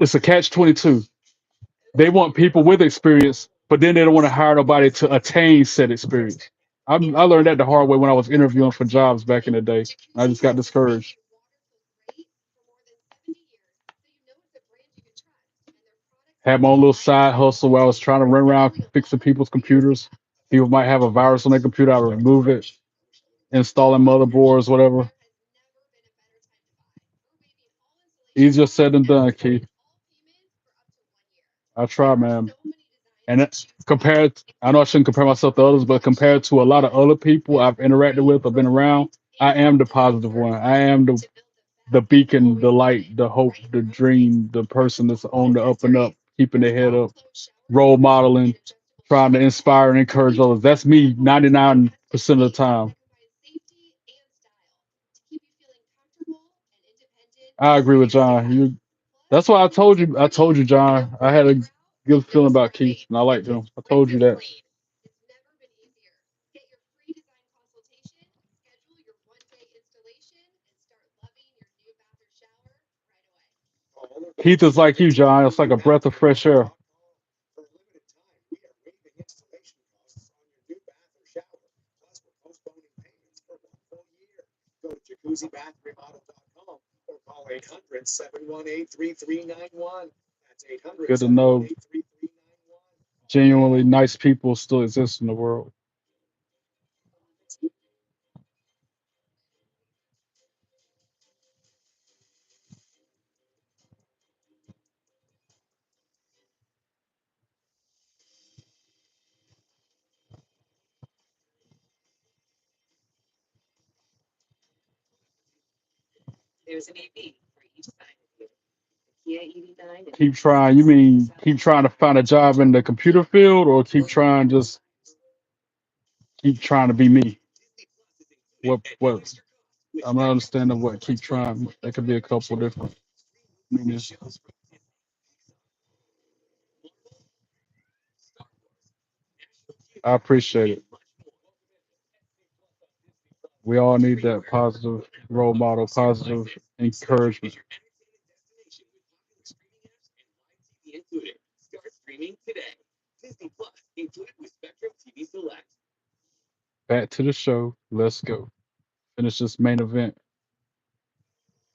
it's a catch 22. They want people with experience, but then they don't want to hire nobody to attain said experience. I learned that the hard way when I was interviewing for jobs back in the day. I just got discouraged. Had my own little side hustle where I was trying to run around fixing people's computers. People might have a virus on their computer, I would remove it, installing motherboards, whatever. Easier said than done, Keith. I try, man. And it's compared, I know I shouldn't compare myself to others, but compared to a lot of other people I've interacted with or been around, I am the positive one. I am the beacon, the light, the hope, the dream, the person that's on the up and up, keeping their head up, role modeling, trying to inspire and encourage others. That's me 99% of the time. I agree with John. That's why I told you, John. I had a good feeling about Keith, and I liked him. I told you that. Keith is like you, John. It's like a breath of fresh air. For a limited time, we are waiving installation costs on your new bath or shower. Plus, we're postponing payments for 1 full year. Go to jacuzzibathremodel.com or call 800-718-3391. That's Good to know 800-718-3391. genuinely nice people still exist in the world. Keep trying. You mean keep trying to find a job in the computer field, or keep trying to be me? What? I'm not understanding what keep trying. That could be a couple different meanings. I appreciate it. We all need that positive role model, positive encouragement. Start streaming today. Disney Plus included with Spectrum TV Select. Back to the show. Let's go. Finish this main event.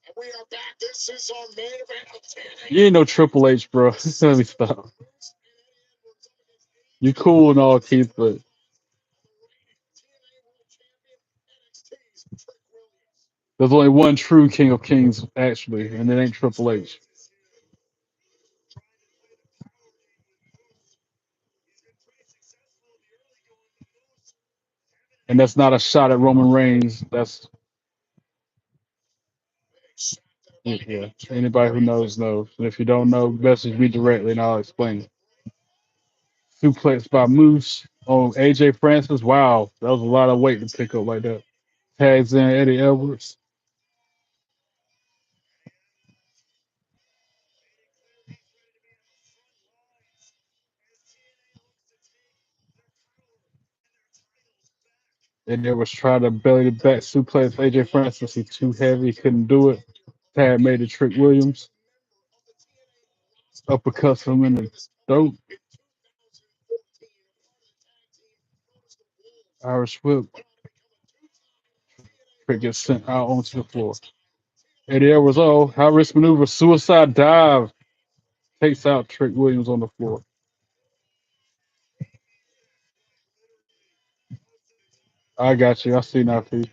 And we are back. This is our main event of TNA. You ain't no Triple H, bro. Let me stop. You cool and all, Keith, but there's only one true King of Kings, actually, and it ain't Triple H. And that's not a shot at Roman Reigns. That's yeah. Anybody who knows knows. And if you don't know, message me directly and I'll explain. Suplex by Moose on AJ Francis. Wow, that was a lot of weight to pick up like that. Tags in Eddie Edwards. Eddie Edwards tried to belly to back suplex AJ Francis. He's too heavy, couldn't do it. Tag made it Trick Williams. Uppercuts him in the throat. Irish whip. Trick gets sent out onto the floor. Eddie Edwards, high risk maneuver, suicide dive. Takes out Trick Williams on the floor. I got you. I see now, P.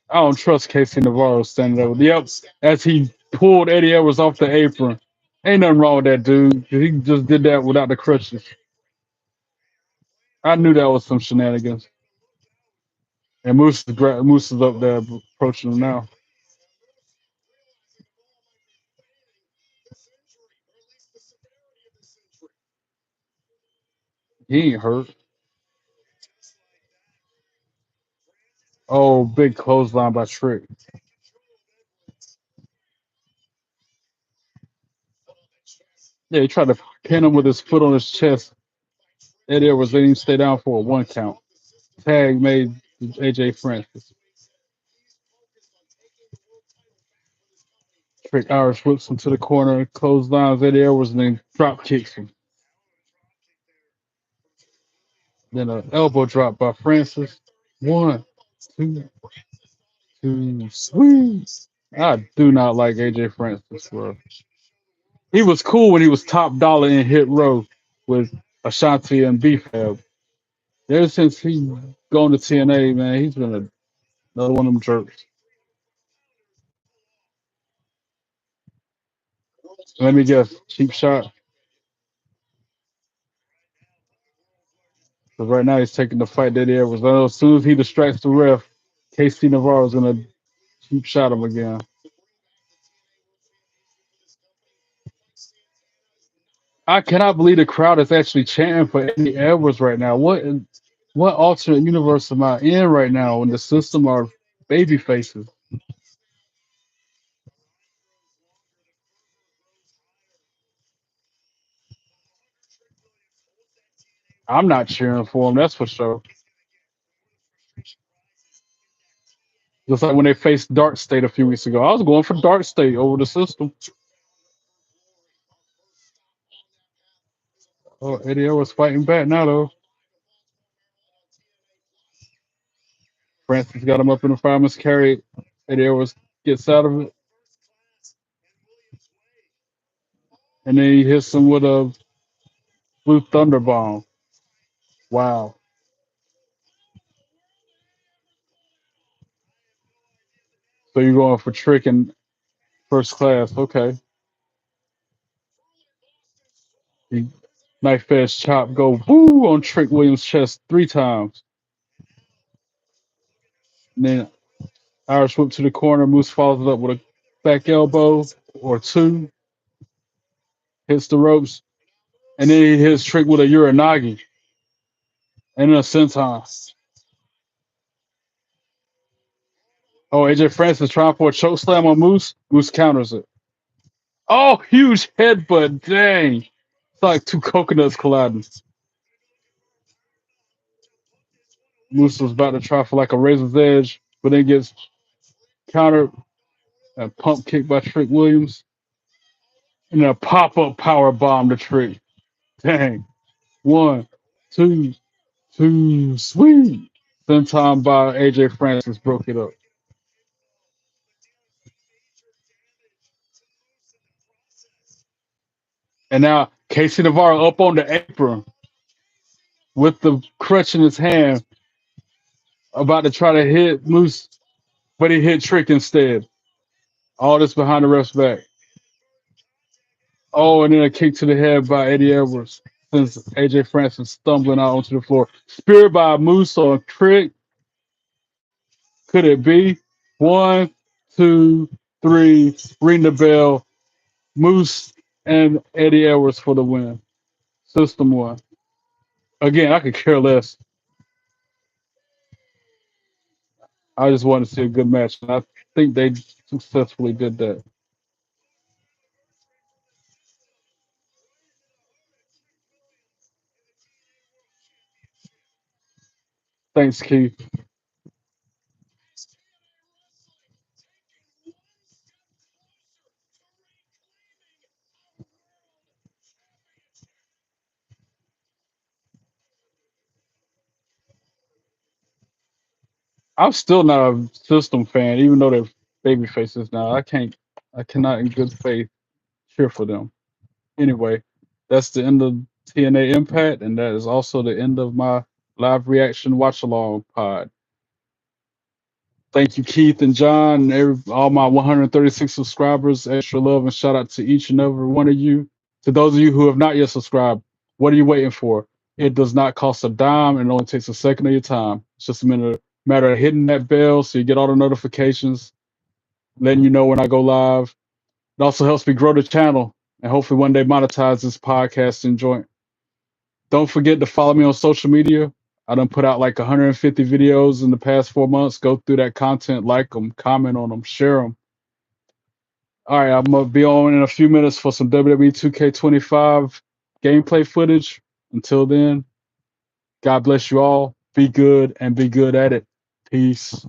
I don't trust Casey Navarro standing there. Yep, as he pulled Eddie Edwards off the apron. Ain't nothing wrong with that dude. He just did that without the crutches. I knew that was some shenanigans. And Moose is up there approaching him now. He ain't hurt. Oh, big clothesline by Trick. Yeah, he tried to pin him with his foot on his chest. Eddie Edwards letting him stay down for a 1 count. Tag made AJ Francis. Trick Irish whips him to the corner, clotheslines Eddie Edwards, and then drop kicks him. Then an elbow drop by Francis. 1, 2, 2, sweet. I do not like AJ Francis, bro. He was cool when he was top dollar in Hit Row with Ashanti and B-Fab. Ever since he gone to TNA, man, he's been another one of them jerks. Let me guess, cheap shot. Because right now he's taking the fight that he ever was. I know as soon as he distracts the ref, KC Navarro's gonna cheap shot him again. I cannot believe the crowd is actually chanting for Eddie Edwards right now. What alternate universe am I in right now when the system are baby faces? I'm not cheering for him, that's for sure. Just like when they faced Dark State a few weeks ago. I was going for Dark State over the system. Oh, Eddie Edwards fighting back now though. Francis got him up in the fireman's carry. Eddie Edwards gets out of it. And then he hits him with a blue thunder bomb. Wow. So you're going for Trick in first class. Okay. He knife edge chop go boo on Trick Williams' chest 3 times. And then Irish whip to the corner. Moose follows it up with a back elbow or 2. Hits the ropes. And then he hits Trick with a Uranagi. And then a senton. Oh, AJ Francis trying for a choke slam on Moose. Moose counters it. Oh, huge headbutt. Dang. It's like 2 coconuts colliding. Moose was about to try for like a razor's edge, but then gets countered and pump kick by Trick Williams. And then a pop-up power bomb to Trick. Dang. 1, 2, 2, sweet. Then time by AJ Francis broke it up. And now Casey Navarro up on the apron with the crutch in his hand, about to try to hit Moose, but he hit Trick instead. All this behind the ref's back. Oh, and then a kick to the head by Eddie Edwards. Since AJ Francis stumbling out onto the floor. Spear by Moose on Trick. Could it be? 1, 2, 3. Ring the bell. Moose and Eddie Edwards for the win. System 1. Again, I could care less. I just wanted to see a good match, and I think they successfully did that. Thanks, Keith. I'm still not a System fan, even though they're baby faces now. I cannot in good faith cheer for them. Anyway, that's the end of TNA Impact, and that is also the end of my live reaction watch along pod. Thank you, Keith and John, and all my 136 subscribers. Extra love and shout out to each and every one of you. To those of you who have not yet subscribed, what are you waiting for? It does not cost a dime, and it only takes a second of your time. It's just a matter of hitting that bell so you get all the notifications, letting you know when I go live. It also helps me grow the channel and hopefully one day monetize this podcast and joint. Don't forget to follow me on social media. I done put out like 150 videos in the past 4 months. Go through that content, like them, comment on them, share them. All right, I'm gonna be on in a few minutes for some WWE 2K25 gameplay footage. Until then, God bless you all. Be good and be good at it. Peace.